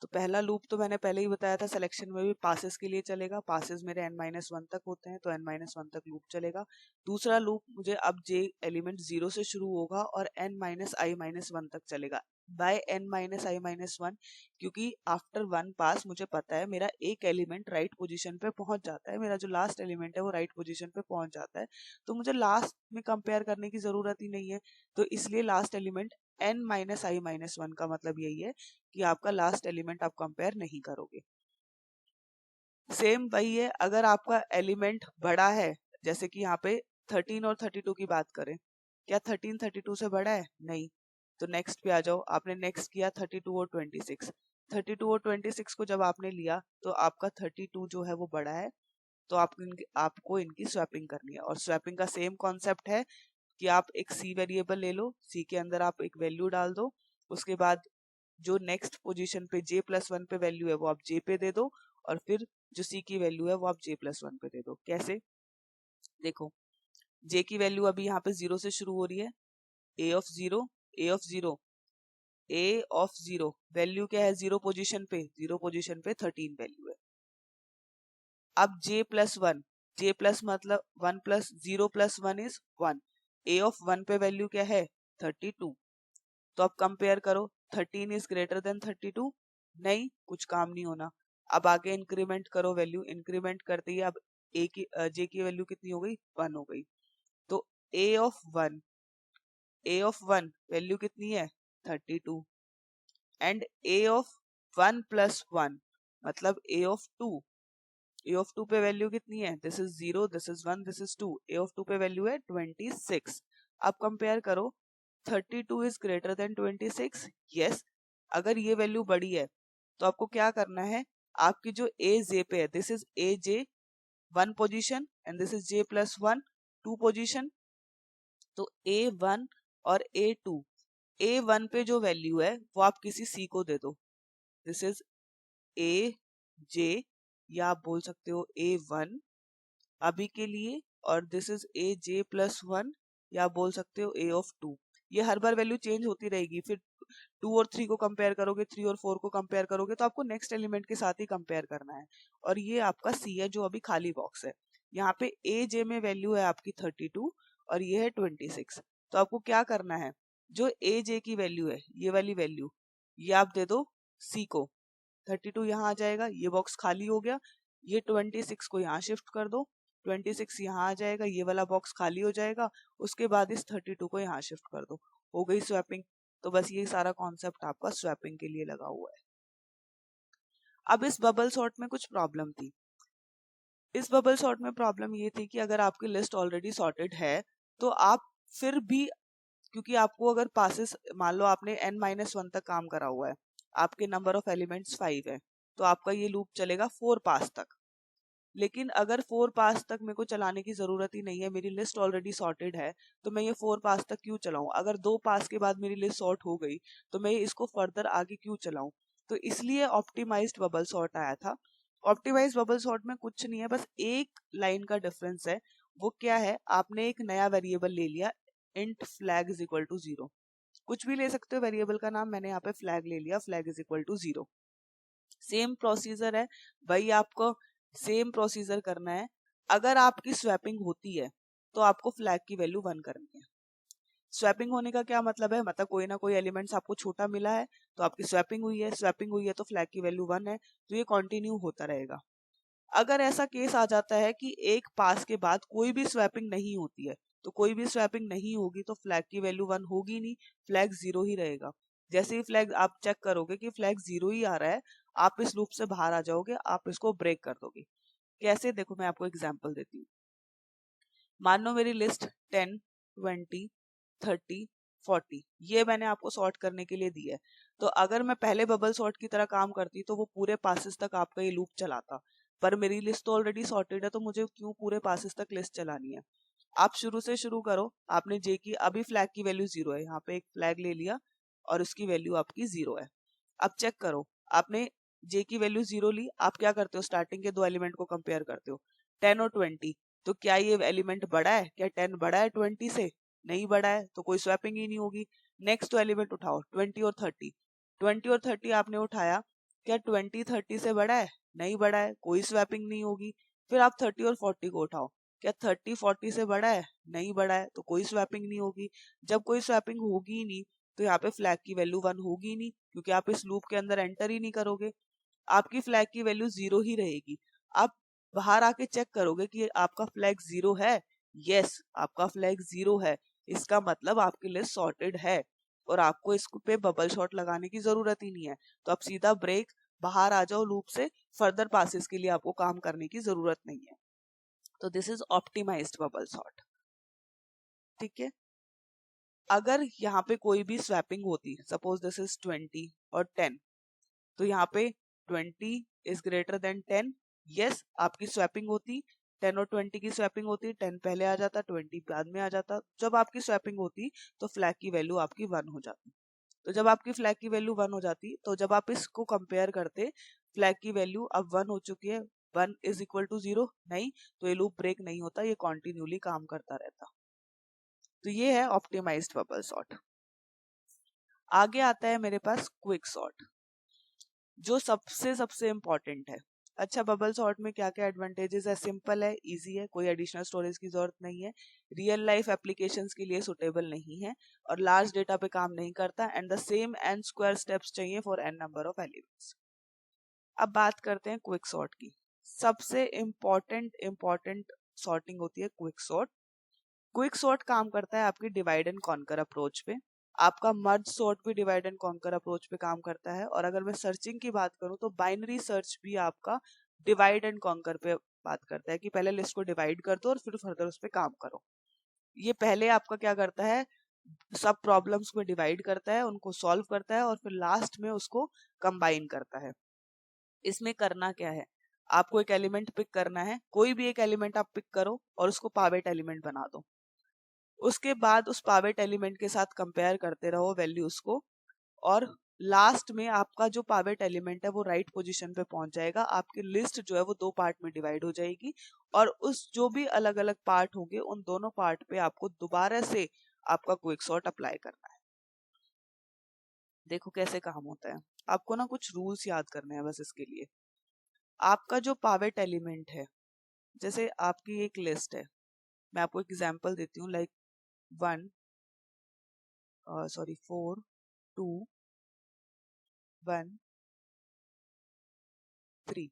तो पहला लूप तो मैंने पहले ही बताया था, सिलेक्शन में भी पासेस के लिए चलेगा। पासेस मेरे n-1 तक होते हैं, तो n-1 तक लूप चलेगा। दूसरा लूप मुझे अब j एलिमेंट 0 से शुरू होगा और n-i-1 तक चलेगा। बाय n-i-1 क्योंकि आफ्टर 1 पास मुझे पता है मेरा एक एलिमेंट राइट पोजीशन पे पहुंच जाता है, मेरा जो लास्ट एलिमेंट है वो राइट पोजीशन पे पहुंच जाता है, तो मुझे लास्ट में कंपेयर करने की जरूरत ही नहीं है। तो इसलिए लास्ट एलिमेंट n-i-1 का मतलब यही है कि आपका लास्ट एलिमेंट आप कंपेयर नहीं करोगे। सेम वही है अगर आपका एलिमेंट बड़ा है, जैसे कि यहाँ पे 13 और 32 की बात करें, क्या 13 32 से बड़ा है? नहीं। तो नेक्स्ट पे आ जाओ, आपने नेक्स्ट किया 32 और 26। 32 और 26 को जब आपने लिया तो आपका 32 जो है वो बड़ा है, तो आपको इनकी स्वैपिंग करनी है। और स्वैपिंग का सेम कॉन्सेप्ट है कि आप एक सी वेरिएबल ले लो, सी के अंदर आप एक वैल्यू डाल दो, उसके बाद जो नेक्स्ट पोजीशन पे j+1 पे वैल्यू है वो आप j पे दे दो, और फिर जो c की वैल्यू है वो आप j+1 पे दे दो। कैसे? देखो, j की वैल्यू अभी यहाँ पे 0 से शुरू हो रही है, a of 0, a of 0, a of 0 value क्या है 0 पोजीशन पे? 0 पोजीशन पे 13 वैल्यू है। अब j+1, j प्लस मतलब 1 plus 0 plus 1 is 1, a of 1 पे वैल्यू क्या है 32। तो अब कंपेयर करो, 13 इज ग्रेटर देन 32? नहीं, कुछ काम नहीं होना। अब आगे इंक्रीमेंट करो वैल्यू, इंक्रीमेंट करते ही अब j की वैल्यू कितनी हो गई? 1 हो गई। तो a ऑफ 1 वैल्यू कितनी है? 32। एंड a ऑफ 1 प्लस 1 मतलब a ऑफ 2, a ऑफ 2 पे वैल्यू कितनी है? This is 0, this is 1, this is 2, a of 2 पे वैल्यू है 26। अब कंपेयर करो, 32 इज ग्रेटर देन 26। यस, अगर ये वैल्यू बड़ी है तो आपको क्या करना है, आपकी जो a j पे है, this is a j 1 position and this is j plus 1 2 position, तो a1 और a2, a1 पे जो वैल्यू है वो आप किसी c को दे दो, दिस इज a j, या आप बोल सकते हो a1 अभी के लिए, और this is a j plus 1, या आप बोल सकते हो a ऑफ 2। ये हर बार वैल्यू चेंज होती रहेगी, फिर 2 और 3 को कंपेयर करोगे, 3 और 4 को कंपेयर करोगे, तो आपको नेक्स्ट एलिमेंट के साथ ही कंपेयर करना है। और ये आपका C है जो अभी खाली बॉक्स है। यहाँ पे a j में वैल्यू है आपकी 32 और ये है 26। तो आपको क्या करना है, जो a j की वैल्यू है, ये वाली वैल्यू, ये आप दे दो C को। 32 यहाँ आ जाएगा, ये बॉक्स खाली हो गया, ये 26 को यहाँ शिफ्ट कर दो, 26 यहाँ आ जाएगा, ये वाला बॉक्स खाली हो जाएगा, उसके बाद इस 32 को यहाँ शिफ्ट कर दो, हो गई स्वैपिंग। तो बस ये सारा कॉन्सेप्ट आपका स्वैपिंग के लिए लगा हुआ है। अब इस बबल सॉर्ट में कुछ प्रॉब्लम थी। इस बबल सॉर्ट में प्रॉब्लम ये थी कि अगर आपकी लिस्ट ऑलरेडी सॉर्टेड है तो आप फिर भी, क्योंकि आपको अगर पासेस, मान लो आपने n-1 तक काम करा हुआ है, आपके नंबर ऑफ एलिमेंट्स 5 है, तो आपका ये लूप चलेगा 4 पास तक। लेकिन अगर 4 पास तक मेरे को चलाने की जरूरत ही नहीं है, मेरी लिस्ट ऑलरेडी सॉर्टेड है, तो मैं ये 4 पास तक क्यों चलाऊं? अगर 2 पास के बाद मेरी लिस्ट सॉर्ट हो गई तो मैं इसको फर्दर आगे क्यों चलाऊं? तो इसलिए ऑप्टिमाइज्ड बबल सॉर्ट आया था। ऑप्टिमाइज्ड बबल सॉर्ट में कुछ नहीं है, बस एक लाइन का डिफरेंस है। वो क्या है, आपने एक नया वेरिएबल ले लिया, int flag is equal to 0। कुछ भी ले सकते हो वेरिएबल का नाम, मैंने यहाँ पे फ्लैग ले लिया, flag is equal to 0। Same procedure है भाई, आपको सेम प्रोसीजर करना है। अगर आपकी स्वैपिंग होती है तो आपको फ्लैग की वैल्यू 1 करनी है। स्वैपिंग होने का क्या मतलब है, मतलब कोई ना कोई एलिमेंट्स आपको छोटा मिला है तो आपकी स्वैपिंग हुई है, स्वैपिंग हुई है तो फ्लैग की वैल्यू 1 है, तो ये कंटिन्यू होता रहेगा। अगर ऐसा केस आ जाता है कि एक पास के बाद कोई भी स्वैपिंग नहीं होती है, तो कोई भी स्वैपिंग नहीं होगी तो फ्लैग की वैल्यू 1 होगी नहीं, फ्लैग 0 ही रहेगा। जैसे ही फ्लैग आप चेक करोगे कि फ्लैग 0 ही आ रहा है, आप इस लूप से बाहर आ जाओगे, आप इसको ब्रेक कर दोगे। कैसे, देखो मैं आपको एग्जांपल देती हूँ। मान लो मेरी लिस्ट 10, 20, 30, 40 ये मैंने आपको सॉर्ट करने के लिए दी है। तो अगर मैं पहले बबल सॉर्ट की तरह काम करती तो वो पूरे पासेस तक आपका ये लूप चलाता। पर मेरी लिस्ट तो ऑलरेडी सॉर्टेड है, तो मुझे क्यों पूरे पासेस तक लिस्ट चलानी है। आप शुरू से शुरू करो। आपने जे की अभी फ्लैग की वैल्यू 0 है, यहाँ पे एक फ्लैग ले लिया और उसकी वैल्यू आपकी 0 है। अब चेक करो, आपने जे की वैल्यू 0 ली, आप क्या करते हो, स्टार्टिंग के दो एलिमेंट को कंपेयर करते हो, 10 और 20। तो क्या ये एलिमेंट बड़ा है, क्या 10 बड़ा है 20 से? नहीं बड़ा है, तो कोई स्वैपिंग ही नहीं होगी। नेक्स्ट तो एलिमेंट उठाओ, 20 और 30। 20 और 30 आपने उठाया, क्या 20 30 से बड़ा है? नहीं बड़ा है, कोई स्वैपिंग नहीं होगी। फिर आप 30 और 40 को उठाओ, क्या 30 40 से बड़ा है? नहीं बड़ा है, तो कोई स्वैपिंग नहीं होगी। जब कोई स्वैपिंग होगी ही नहीं, तो यहाँ पे फ्लैग की वैल्यू 1 होगी नहीं, क्योंकि आप इस लूप के अंदर एंटर ही नहीं करोगे। आपकी फ्लैग की वैल्यू 0 ही रहेगी। आप बाहर आके चेक करोगे कि आपका फ्लैग 0 है। यस, आपका फ्लैग 0 है, इसका मतलब आपकी लिस्ट सॉर्टेड है और आपको इस पे बबल शॉट लगाने की जरूरत ही नहीं है। तो आप सीधा ब्रेक, बाहर आ जाओ लूप से, फर्दर पासेस के लिए आपको काम करने की जरूरत नहीं है। तो this is optimised bubble sort. ठीक है। अगर यहाँ पे कोई भी स्वैपिंग होती, सपोज दिस इज 20 और 10, तो यहाँ पे 20 इज ग्रेटर देन 10। यस, आपकी स्वैपिंग होती, 10 और 20 की स्वैपिंग होती, 10 पहले आ जाता, 20 बाद में आ जाता। जब आपकी स्वैपिंग होती तो फ्लैग की वैल्यू आपकी 1 हो जाती। तो जब आपकी फ्लैग की वैल्यू 1 हो जाती, तो जब आप इसको कंपेयर करते, फ्लैग की वैल्यू अब 1 हो चुकी है, 1 इज इक्वल टू 0 नहीं, तो ये लूप ब्रेक नहीं होता, ये कॉन्टिन्यूली काम करता रहता। तो ये है ऑप्टिमाइज्ड बबल सॉर्ट। आगे आता है मेरे पास क्विक सॉर्ट, जो सबसे सबसे इम्पोर्टेंट है। अच्छा, बबल सॉर्ट में क्या क्या एडवांटेजेस है? सिंपल है, इजी है, कोई एडिशनल स्टोरेज की जरूरत नहीं है, रियल लाइफ एप्लीकेशंस के लिए सुटेबल नहीं है और लार्ज डेटा पे काम नहीं करता, and the same n square steps चाहिए for n number of elements. अब बात करते हैं क्विक सॉर्ट की। सबसे इम्पोर्टेंट सॉर्टिंग होती है क्विक सॉर्ट। क्विक सॉर्ट काम करता है आपकी डिवाइड एंड कॉन्कर अप्रोच पे। आपका मर्ज सॉर्ट भी डिवाइड एंड कॉन्कर अप्रोच पे काम करता है। और अगर मैं सर्चिंग की बात करूं तो बाइनरी सर्च भी आपका डिवाइड एंड कॉन्कर पे बात करता है कि पहले लिस्ट को डिवाइड कर दो और फिर फर्दर उस पे काम करो। ये पहले आपका क्या करता है, सब प्रॉब्लम्स में डिवाइड करता है, उनको सॉल्व करता है और फिर लास्ट में उसको कंबाइन करता है। इसमें करना क्या है, आपको एक एलिमेंट पिक करना है, कोई भी एक एलिमेंट आप पिक करो और उसको पावेट एलिमेंट बना दो। उसके बाद उस पावेट एलिमेंट के साथ कंपेयर करते रहो वैल्यूज को, और लास्ट में आपका जो पावेट एलिमेंट है वो राइट पोजीशन पे पहुंच जाएगा। आपकी लिस्ट जो है वो दो पार्ट में डिवाइड हो जाएगी और उस जो भी अलग अलग पार्ट होंगे उन दोनों पार्ट पे आपको दोबारा से आपका क्विक सॉर्ट अप्लाई करना है। देखो कैसे काम होता है। आपको ना कुछ रूल्स याद करने हैं बस इसके लिए। आपका जो पावेट एलिमेंट है, जैसे आपकी एक लिस्ट है, मैं आपको एग्जांपल देती हूँ, लाइक 1 4 2 1 3,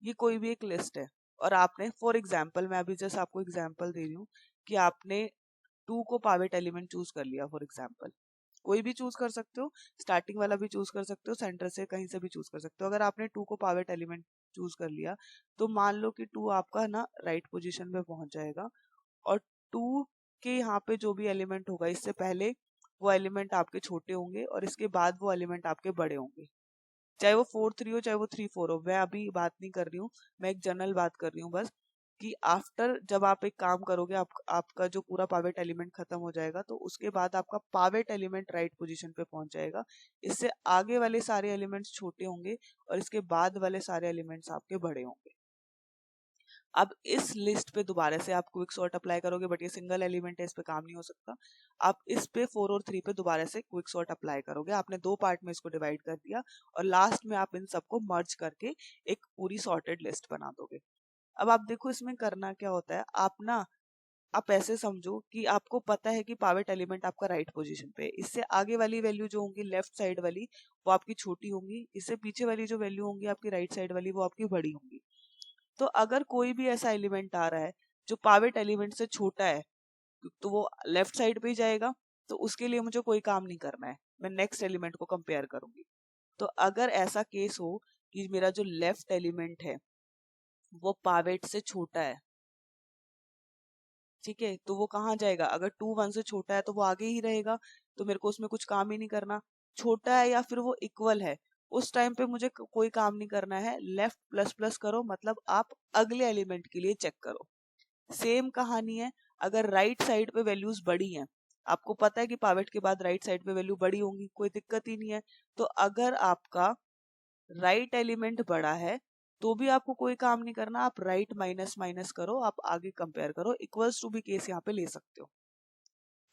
ये कोई भी एक लिस्ट है। और आपने फॉर एग्जाम्पल, मैं अभी जस्ट आपको एग्जाम्पल दे रही हूँ कि आपने 2 को पावेट एलिमेंट चूज कर लिया फॉर एग्जाम्पल। कोई भी चूज कर सकते हो, स्टार्टिंग वाला भी चूज कर सकते हो, सेंटर से कहीं से भी चूज कर सकते हो। अगर आपने 2 को पावेट एलिमेंट चूज कर लिया तो मान लो कि 2 आपका ना राइट पोजीशन पे पहुंच जाएगा और 2 के यहाँ पे जो भी एलिमेंट होगा, इससे पहले वो एलिमेंट आपके छोटे होंगे और इसके बाद वो एलिमेंट आपके बड़े होंगे। चाहे वो 4 3 हो, चाहे वो 3 4 हो, मैं अभी बात नहीं कर रही हूँ, मैं एक जनरल बात कर रही हूँ बस, कि आफ्टर जब आप एक काम करोगे, आपका जो पूरा पावेट एलिमेंट खत्म हो जाएगा तो उसके बाद आपका पावेट एलिमेंट राइट पोजीशन पे पहुंच जाएगा। इससे आगे वाले सारे एलिमेंट्स छोटे होंगे और इसके बाद वाले सारे एलिमेंट्स आपके बड़े होंगे। अब इस लिस्ट पे दोबारा से आप क्विक सॉर्ट अप्लाई करोगे, बट ये सिंगल एलिमेंट है, इस पे काम नहीं हो सकता। आप इस पे 4 और 3 पे दोबारा से क्विक सॉर्ट अप्लाई करोगे। आपने दो पार्ट में इसको डिवाइड कर दिया और लास्ट में आप इन सबको मर्ज करके एक पूरी सॉर्टेड लिस्ट बना दोगे। अब आप देखो इसमें करना क्या होता है। आप ऐसे समझो कि आपको पता है कि पावेट एलिमेंट आपका राइट पोजीशन पे है, इससे आगे वाली वैल्यू जो होंगी लेफ्ट साइड वाली वो आपकी छोटी होंगी, इससे पीछे वाली जो वैल्यू होंगी आपकी राइट साइड वाली वो आपकी बड़ी होंगी। तो अगर कोई भी ऐसा एलिमेंट आ रहा है जो पावेट एलिमेंट से छोटा है, तो वो लेफ्ट साइड पे ही जाएगा। तो उसके लिए मुझे कोई काम नहीं करना है, मैं नेक्स्ट एलिमेंट को कंपेयर करूंगी। तो अगर ऐसा केस हो कि मेरा जो लेफ्ट एलिमेंट है वो पावेट से छोटा है, ठीक है, तो वो कहाँ जाएगा? अगर 2 1 से छोटा है तो वो आगे ही रहेगा, तो मेरे को उसमें कुछ काम ही नहीं करना। छोटा है या फिर वो इक्वल है, उस टाइम पे मुझे कोई काम नहीं करना है, लेफ्ट प्लस प्लस करो, मतलब आप अगले एलिमेंट के लिए चेक करो। सेम कहानी है, अगर राइट साइड पे वैल्यूज बड़ी हैं, आपको पता है कि पावेट के बाद राइट साइड पे वैल्यू बड़ी होंगी, कोई दिक्कत ही नहीं है। तो अगर आपका राइट एलिमेंट बड़ा है तो भी आपको कोई काम नहीं करना, आप राइट माइनस माइनस करो, आप आगे कंपेयर करो, इक्वल्स टू भी केस यहाँ पे ले सकते हो।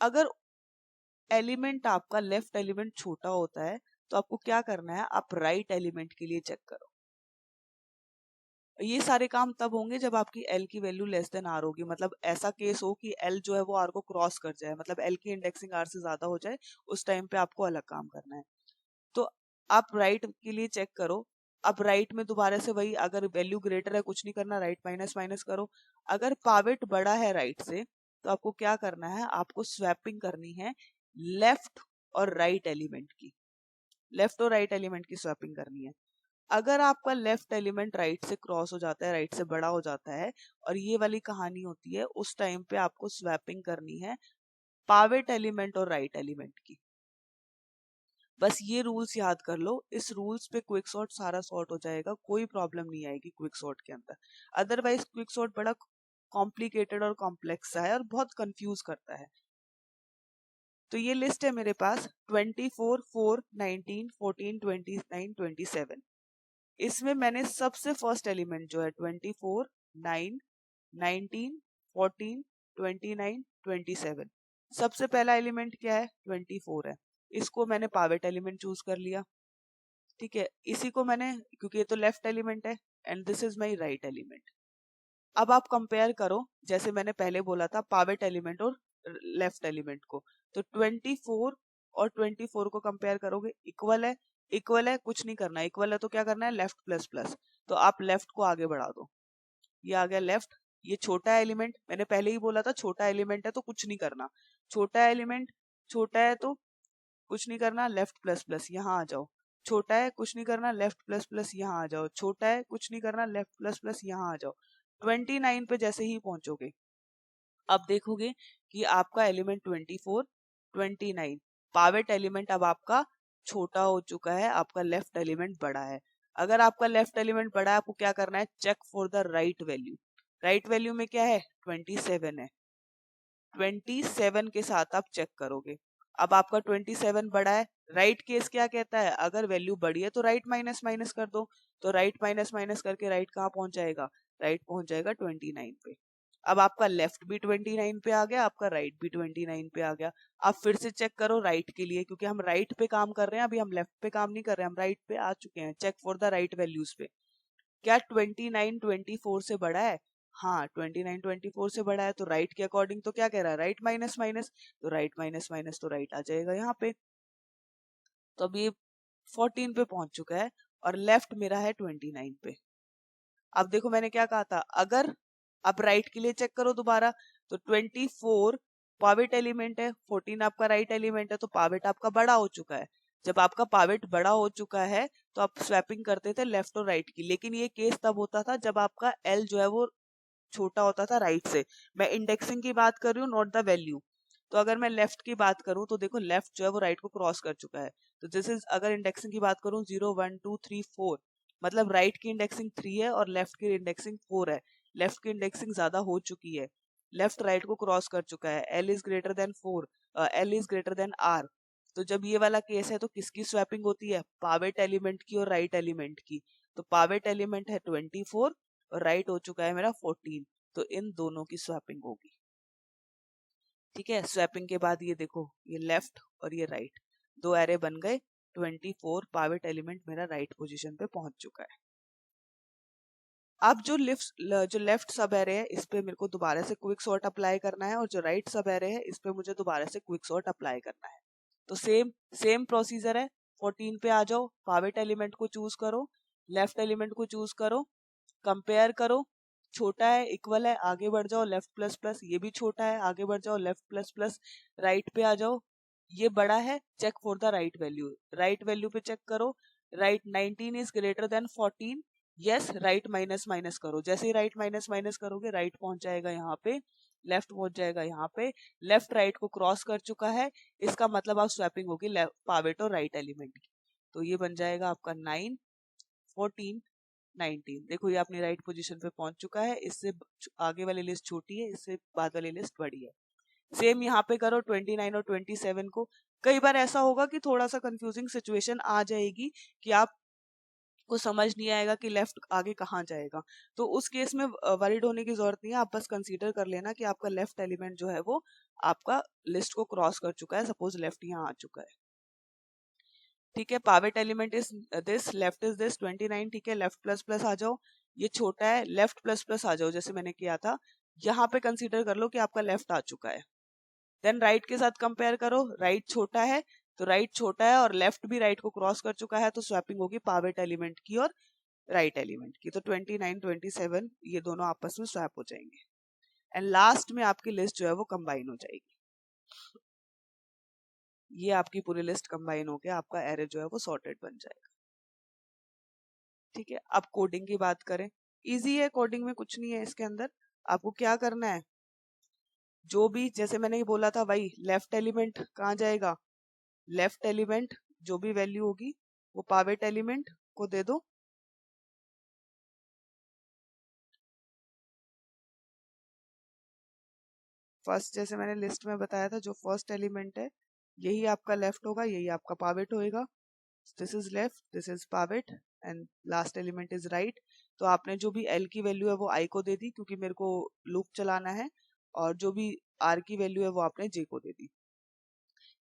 अगर एलिमेंट आपका लेफ्ट एलिमेंट छोटा होता है तो आपको क्या करना है, आप राइट एलिमेंट के लिए चेक करो। ये सारे काम तब होंगे जब आपकी एल की वैल्यू लेस देन आर होगी, मतलब ऐसा केस हो कि एल जो है वो आर को क्रॉस कर जाए, मतलब एल की इंडेक्सिंग आर से ज्यादा हो जाए, उस टाइम पे आपको अलग काम करना है। तो आप राइट के लिए चेक करो। अब राइट में दोबारा से वही, अगर वैल्यू ग्रेटर है कुछ नहीं करना, राइट माइनस माइनस करो। अगर पावेट बड़ा है राइट से तो आपको क्या करना है, आपको स्वैपिंग करनी है लेफ्ट और राइट एलिमेंट की, लेफ्ट और राइट एलिमेंट की स्वैपिंग करनी है। अगर आपका लेफ्ट एलिमेंट राइट से क्रॉस हो जाता है, राइट से बड़ा हो जाता है और ये वाली कहानी होती है, उस टाइम पे आपको स्वैपिंग करनी है पावेट एलिमेंट और राइट एलिमेंट की। बस ये रूल्स याद कर लो, इस रूल्स पे क्विक सॉर्ट सारा सॉर्ट हो जाएगा, कोई प्रॉब्लम नहीं आएगी क्विक सॉर्ट के अंदर। अदरवाइज क्विक सॉर्ट बड़ा कॉम्प्लिकेटेड और कॉम्प्लेक्स है और बहुत कंफ्यूज करता है। तो ये लिस्ट है मेरे पास 24, 4, 19, 14, 29, 27। इसमें मैंने सबसे फर्स्ट एलिमेंट जो है 24, 9, 19, 14, 29, 27, सबसे पहला एलिमेंट क्या है, 24 है। इसको मैंने पावेट एलिमेंट चूज कर लिया, ठीक है। इसी को मैंने, क्योंकि ये तो लेफ्ट एलिमेंट है and this is my right element. अब आप कंपेयर करो, जैसे मैंने पहले बोला था पावेट एलिमेंट और लेफ्ट एलिमेंट को, तो 24 और 24 को कंपेयर करोगे, इक्वल है, इक्वल है, कुछ नहीं करना, इक्वल है तो क्या करना है, लेफ्ट प्लस प्लस, तो आप लेफ्ट को आगे बढ़ा दो, ये आ गया लेफ्ट। ये छोटा एलिमेंट, मैंने पहले ही बोला था छोटा एलिमेंट है तो कुछ नहीं करना, छोटा एलिमेंट, छोटा है तो कुछ नहीं करना, लेफ्ट प्लस प्लस यहाँ आ जाओ, छोटा है कुछ नहीं करना, लेफ्ट प्लस प्लस यहाँ आ जाओ, छोटा है कुछ नहीं करना, लेफ्ट प्लस प्लस यहाँ आ जाओ। 29 पे जैसे ही पहुंचोगे, अब देखोगे कि आपका एलिमेंट 24, 29, पावेट एलिमेंट अब आपका छोटा हो चुका है, आपका लेफ्ट एलिमेंट बड़ा है। अगर आपका लेफ्ट एलिमेंट बड़ा है, आपको क्या करना है, check for the right value. Right value में क्या है, 27 है, 27 के साथ आप चेक करोगे। अब आपका 27 बड़ा है, राइट केस क्या कहता है, अगर वैल्यू बड़ी है तो राइट माइनस माइनस कर दो, तो राइट माइनस माइनस करके राइट कहाँ पहुंच जाएगा, राइट पहुंच जाएगा 29 पे। अब आपका लेफ्ट भी 29 पे आ गया, आपका राइट भी 29 पे आ गया। अब फिर से चेक करो राइट के लिए, क्योंकि हम राइट पे काम कर रहे हैं, अभी हम लेफ्ट पे काम नहीं कर रहे हैं, हम राइट पे आ चुके हैं। Check for the right values पे, क्या 29 24 से बड़ा है, हाँ 29 24 से बड़ा है, तो राइट के अकॉर्डिंग तो क्या कह रहा है, राइट माइनस माइनस, तो राइट माइनस माइनस तो राइट आ जाएगा यहाँ पे। तो अब ये 14 पे पहुंच चुका है और लेफ्ट मेरा है 29 पे। अब देखो मैंने क्या कहा था, अगर अब राइट के लिए चेक करो दोबारा, तो 24 पावेट एलिमेंट है, 14 आपका राइट एलिमेंट है, तो पावेट आपका बड़ा हो चुका है। जब आपका पावेट बड़ा हो चुका है तो आप स्वैपिंग करते थे लेफ्ट और राइट की, लेकिन ये केस तब होता था जब आपका एल जो है वो छोटा होता था राइट से। मैं इंडेक्सिंग की बात कर रही हूँ, नॉट द वैल्यू। तो अगर मैं लेफ्ट की बात करूं तो देखो लेफ्ट जो है वो राइट को क्रॉस कर चुका है, तो दिस इज, अगर इंडेक्सिंग की बात करूं 0 1 2 3 4, मतलब राइट की इंडेक्सिंग 3 है और लेफ्ट की इंडेक्सिंग 4 है। लेफ्ट की इंडेक्सिंग ज्यादा हो चुकी है, लेफ्ट राइट को क्रॉस कर चुका है, L is greater than 4, L is greater than R. तो जब ये वाला केस है तो किसकी स्वैपिंग होती है, पावेट एलिमेंट की और राइट एलिमेंट की। तो पावेट एलिमेंट है 24 और राइट हो चुका है मेरा 14, तो इन दोनों की स्वैपिंग होगी। ठीक है, स्वैपिंग के बाद ये देखो, ये लेफ्ट और ये राइट, दो एरे बन गए, 24 पावेट एलिमेंट मेरा राइट पोजीशन पे पहुंच चुका है। अब जो लेफ्ट सब एरे है इस पे मेरे को दोबारा से क्विक सॉर्ट अप्लाई करना है, और जो राइट सब एरे है इस पे मुझे दोबारा से क्विक सॉर्ट अप्लाई करना है। तो सेम प्रोसीजर है, 14 पे आ जाओ, पावेट एलिमेंट को चूज करो, लेफ्ट एलिमेंट को चूज करो, कंपेयर करो, छोटा है इक्वल है आगे बढ़ जाओ, लेफ्ट प्लस प्लस, ये भी छोटा है आगे बढ़ जाओ, लेफ्ट प्लस प्लस, राइट पे आ जाओ, ये बड़ा है, check for the right value, right value पे चेक करो, right 19 is greater than 14, yes, right minus minus करो, जैसे ही राइट माइनस माइनस करोगे राइट पहुंच जाएगा यहाँ पे, लेफ्ट पहुंच जाएगा यहाँ पे, लेफ्ट राइट को क्रॉस कर चुका है, इसका मतलब आप स्वैपिंग होगी पावेट और राइट एलिमेंट की। तो ये बन जाएगा आपका 9, 14, 19। देखो ये अपनी राइट पोजीशन पे पहुंच चुका है। इससे आगे वाली लिस्ट छोटी है, इससे बाद वाली लिस्ट बड़ी है। सेम यहाँ पे करो 29 और 27 को। कई बार ऐसा होगा कि थोड़ा सा कंफ्यूजिंग सिचुएशन आ जाएगी कि आप को समझ नहीं आएगा कि लेफ्ट आगे कहाँ जाएगा, तो उस केस में वरीड होने की जरूरत नहीं है। आप बस कंसीडर कर लेना कि आपका लेफ्ट एलिमेंट जो है वो आपका लिस्ट को क्रॉस कर चुका है। सपोज लेफ्ट यहाँ आ चुका है, ठीक है। Pivot element is this, left is this 29, ठीक है। लेफ्ट प्लस प्लस आ जाओ, ये छोटा है, लेफ्ट प्लस प्लस आ जाओ जैसे मैंने किया था। यहाँ पे कंसीडर कर लो कि आपका लेफ्ट आ चुका है। देन राइट के साथ कंपेयर करो, राइट छोटा है तो राइट छोटा है और लेफ्ट भी राइट को क्रॉस कर चुका है, तो स्वैपिंग होगी पावेट एलिमेंट की और राइट एलिमेंट की। तो 29, 27 ये दोनों आपस में स्वैप हो जाएंगे एंड लास्ट में आपकी लिस्ट जो है वो कंबाइन हो जाएगी। ये आपकी पूरी लिस्ट कंबाइन होकर आपका एरे जो है वो सॉर्टेड बन जाएगा, ठीक है। अब कोडिंग की बात करें, इजी है, कोडिंग में कुछ नहीं है इसके अंदर। आपको क्या करना है, जो भी जैसे मैंने ही बोला था वही, लेफ्ट एलिमेंट कहाँ जाएगा, लेफ्ट एलिमेंट जो भी वैल्यू होगी वो पावेट एलिमेंट को दे दो। फर्स्ट जैसे मैंने लिस्ट में बताया था, जो फर्स्ट एलिमेंट है यही आपका लेफ्ट होगा, यही आपका पावेट होएगा। This is left, this is pivot and last element is right. तो आपने जो भी एल की वैल्यू है वो आई को दे दी क्योंकि मेरे को लूप चलाना है, और जो भी आर की वैल्यू है वो आपने जे को दे दी।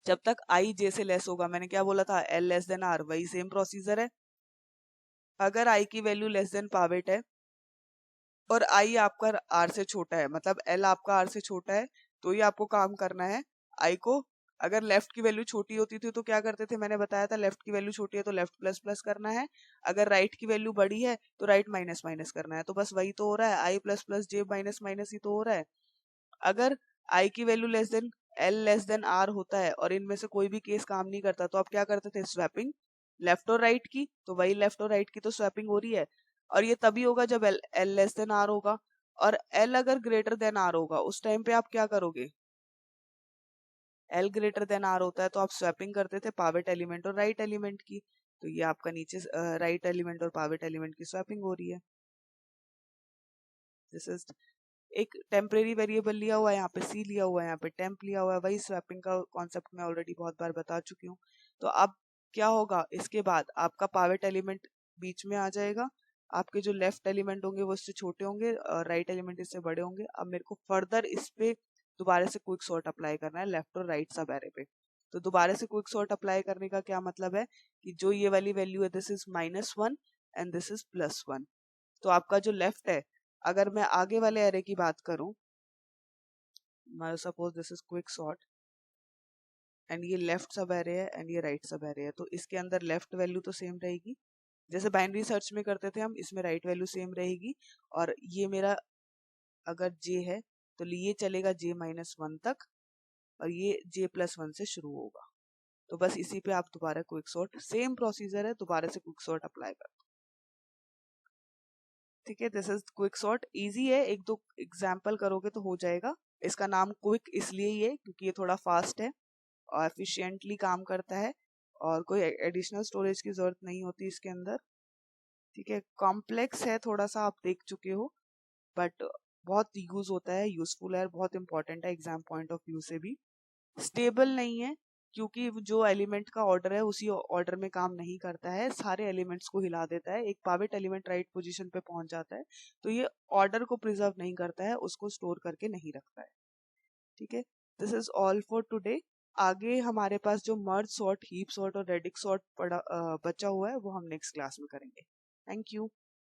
जब तक आई जे से लेस होगा, मैंने क्या बोला था, एल लेस देन आर, वही सेम प्रोसीजर है। अगर आई की वैल्यू लेस देन पावेट है और आई आपका आर से छोटा है, मतलब एल आपका आर से छोटा है, तो ये आपको काम करना है आई को। अगर लेफ्ट की वैल्यू छोटी होती थी तो क्या करते थे, मैंने बताया था लेफ्ट की वैल्यू छोटी है तो लेफ्ट प्लस प्लस करना है, अगर राइट की वैल्यू बड़ी है तो राइट माइनस माइनस करना है। तो बस वही तो हो रहा है, I plus plus J minus minus ही तो हो रहा है। अगर आई की value less than L less than R होता है और इनमें से कोई भी केस काम नहीं करता, तो आप क्या करते थे, स्वैपिंग लेफ्ट और राइट की। तो वही लेफ्ट और राइट की तो स्वैपिंग हो रही है, और ये तभी होगा जब एल लेस देन आर होगा। और एल अगर ग्रेटर देन आर होगा उस टाइम पे आप क्या करोगे, एल ग्रेटर देन आर होता है तो आप स्वैपिंग करते थे पावेट एलिमेंट और राइट एलिमेंट की। तो ये आपका नीचे राइट एलिमेंट और पावेट एलिमेंट की स्वैपिंग हो रही है। दिस इज एक टेम्परेरी वेरिएबल लिया हुआ है, यहाँ पे सी लिया हुआ है, यहाँ पे टेम्प लिया हुआ है। वही स्वैपिंग का कॉन्सेप्ट मैं ऑलरेडी बहुत बार बता चुकी हूँ। तो अब क्या होगा, इसके बाद आपका पावेट एलिमेंट बीच में आ जाएगा, आपके जो लेफ्ट एलिमेंट होंगे वो इससे छोटे होंगे और राइट एलिमेंट इससे बड़े होंगे। अब मेरे को फर्दर इस पे दोबारा से क्विक सॉर्ट अप्लाई करना है लेफ्ट और राइट सब एरे पे। तो दोबारा से क्विक सॉर्ट अप्लाई करने का क्या मतलब है कि जो ये वाली वैल्यू है, this is -1 and this is +1। तो आपका जो लेफ्ट है, अगर मैं आगे वाले एरे की बात करूं, suppose this is quick sort and ये लेफ्ट सब एरे है एंड ये राइट सब एरे है, तो इसके अंदर लेफ्ट वैल्यू तो सेम रहेगी जैसे बाइनरी सर्च में करते थे हम, इसमें राइट वैल्यू सेम रहेगी। और ये मेरा अगर जे है तो ये चलेगा जे -1 तक और ये जे +1 से शुरू होगा। तो बस इसी पे आप दोबारा क्विक सॉर्ट, सेम प्रोसीजर है, दोबारा से क्विक सॉर्ट अप्लाई कर दो, ठीक है। This is quick sort, easy है, एक दो एग्जाम्पल करोगे तो हो जाएगा। इसका नाम क्विक इसलिए ही है क्योंकि ये थोड़ा फास्ट है और एफिशिएंटली काम करता है और कोई एडिशनल स्टोरेज की जरूरत नहीं होती इसके अंदर, ठीक है। कॉम्प्लेक्स है थोड़ा सा, आप देख चुके हो, बट बहुत यूज होता है, यूजफुल है, बहुत इंपॉर्टेंट है एग्जाम पॉइंट ऑफ व्यू से भी। स्टेबल नहीं है क्योंकि जो एलिमेंट का ऑर्डर है उसी ऑर्डर में काम नहीं करता है, सारे एलिमेंट्स को हिला देता है। एक पावेट एलिमेंट राइट पोजीशन पे पहुंच जाता है तो ये ऑर्डर को प्रिजर्व नहीं करता है, उसको स्टोर करके नहीं रखता है, ठीक है। This is all for today. आगे हमारे पास जो मर्ज सॉर्ट, हीप सॉर्ट और रेडिक्स सॉर्ट बचा हुआ है वो हम नेक्स्ट क्लास में करेंगे। Thank you.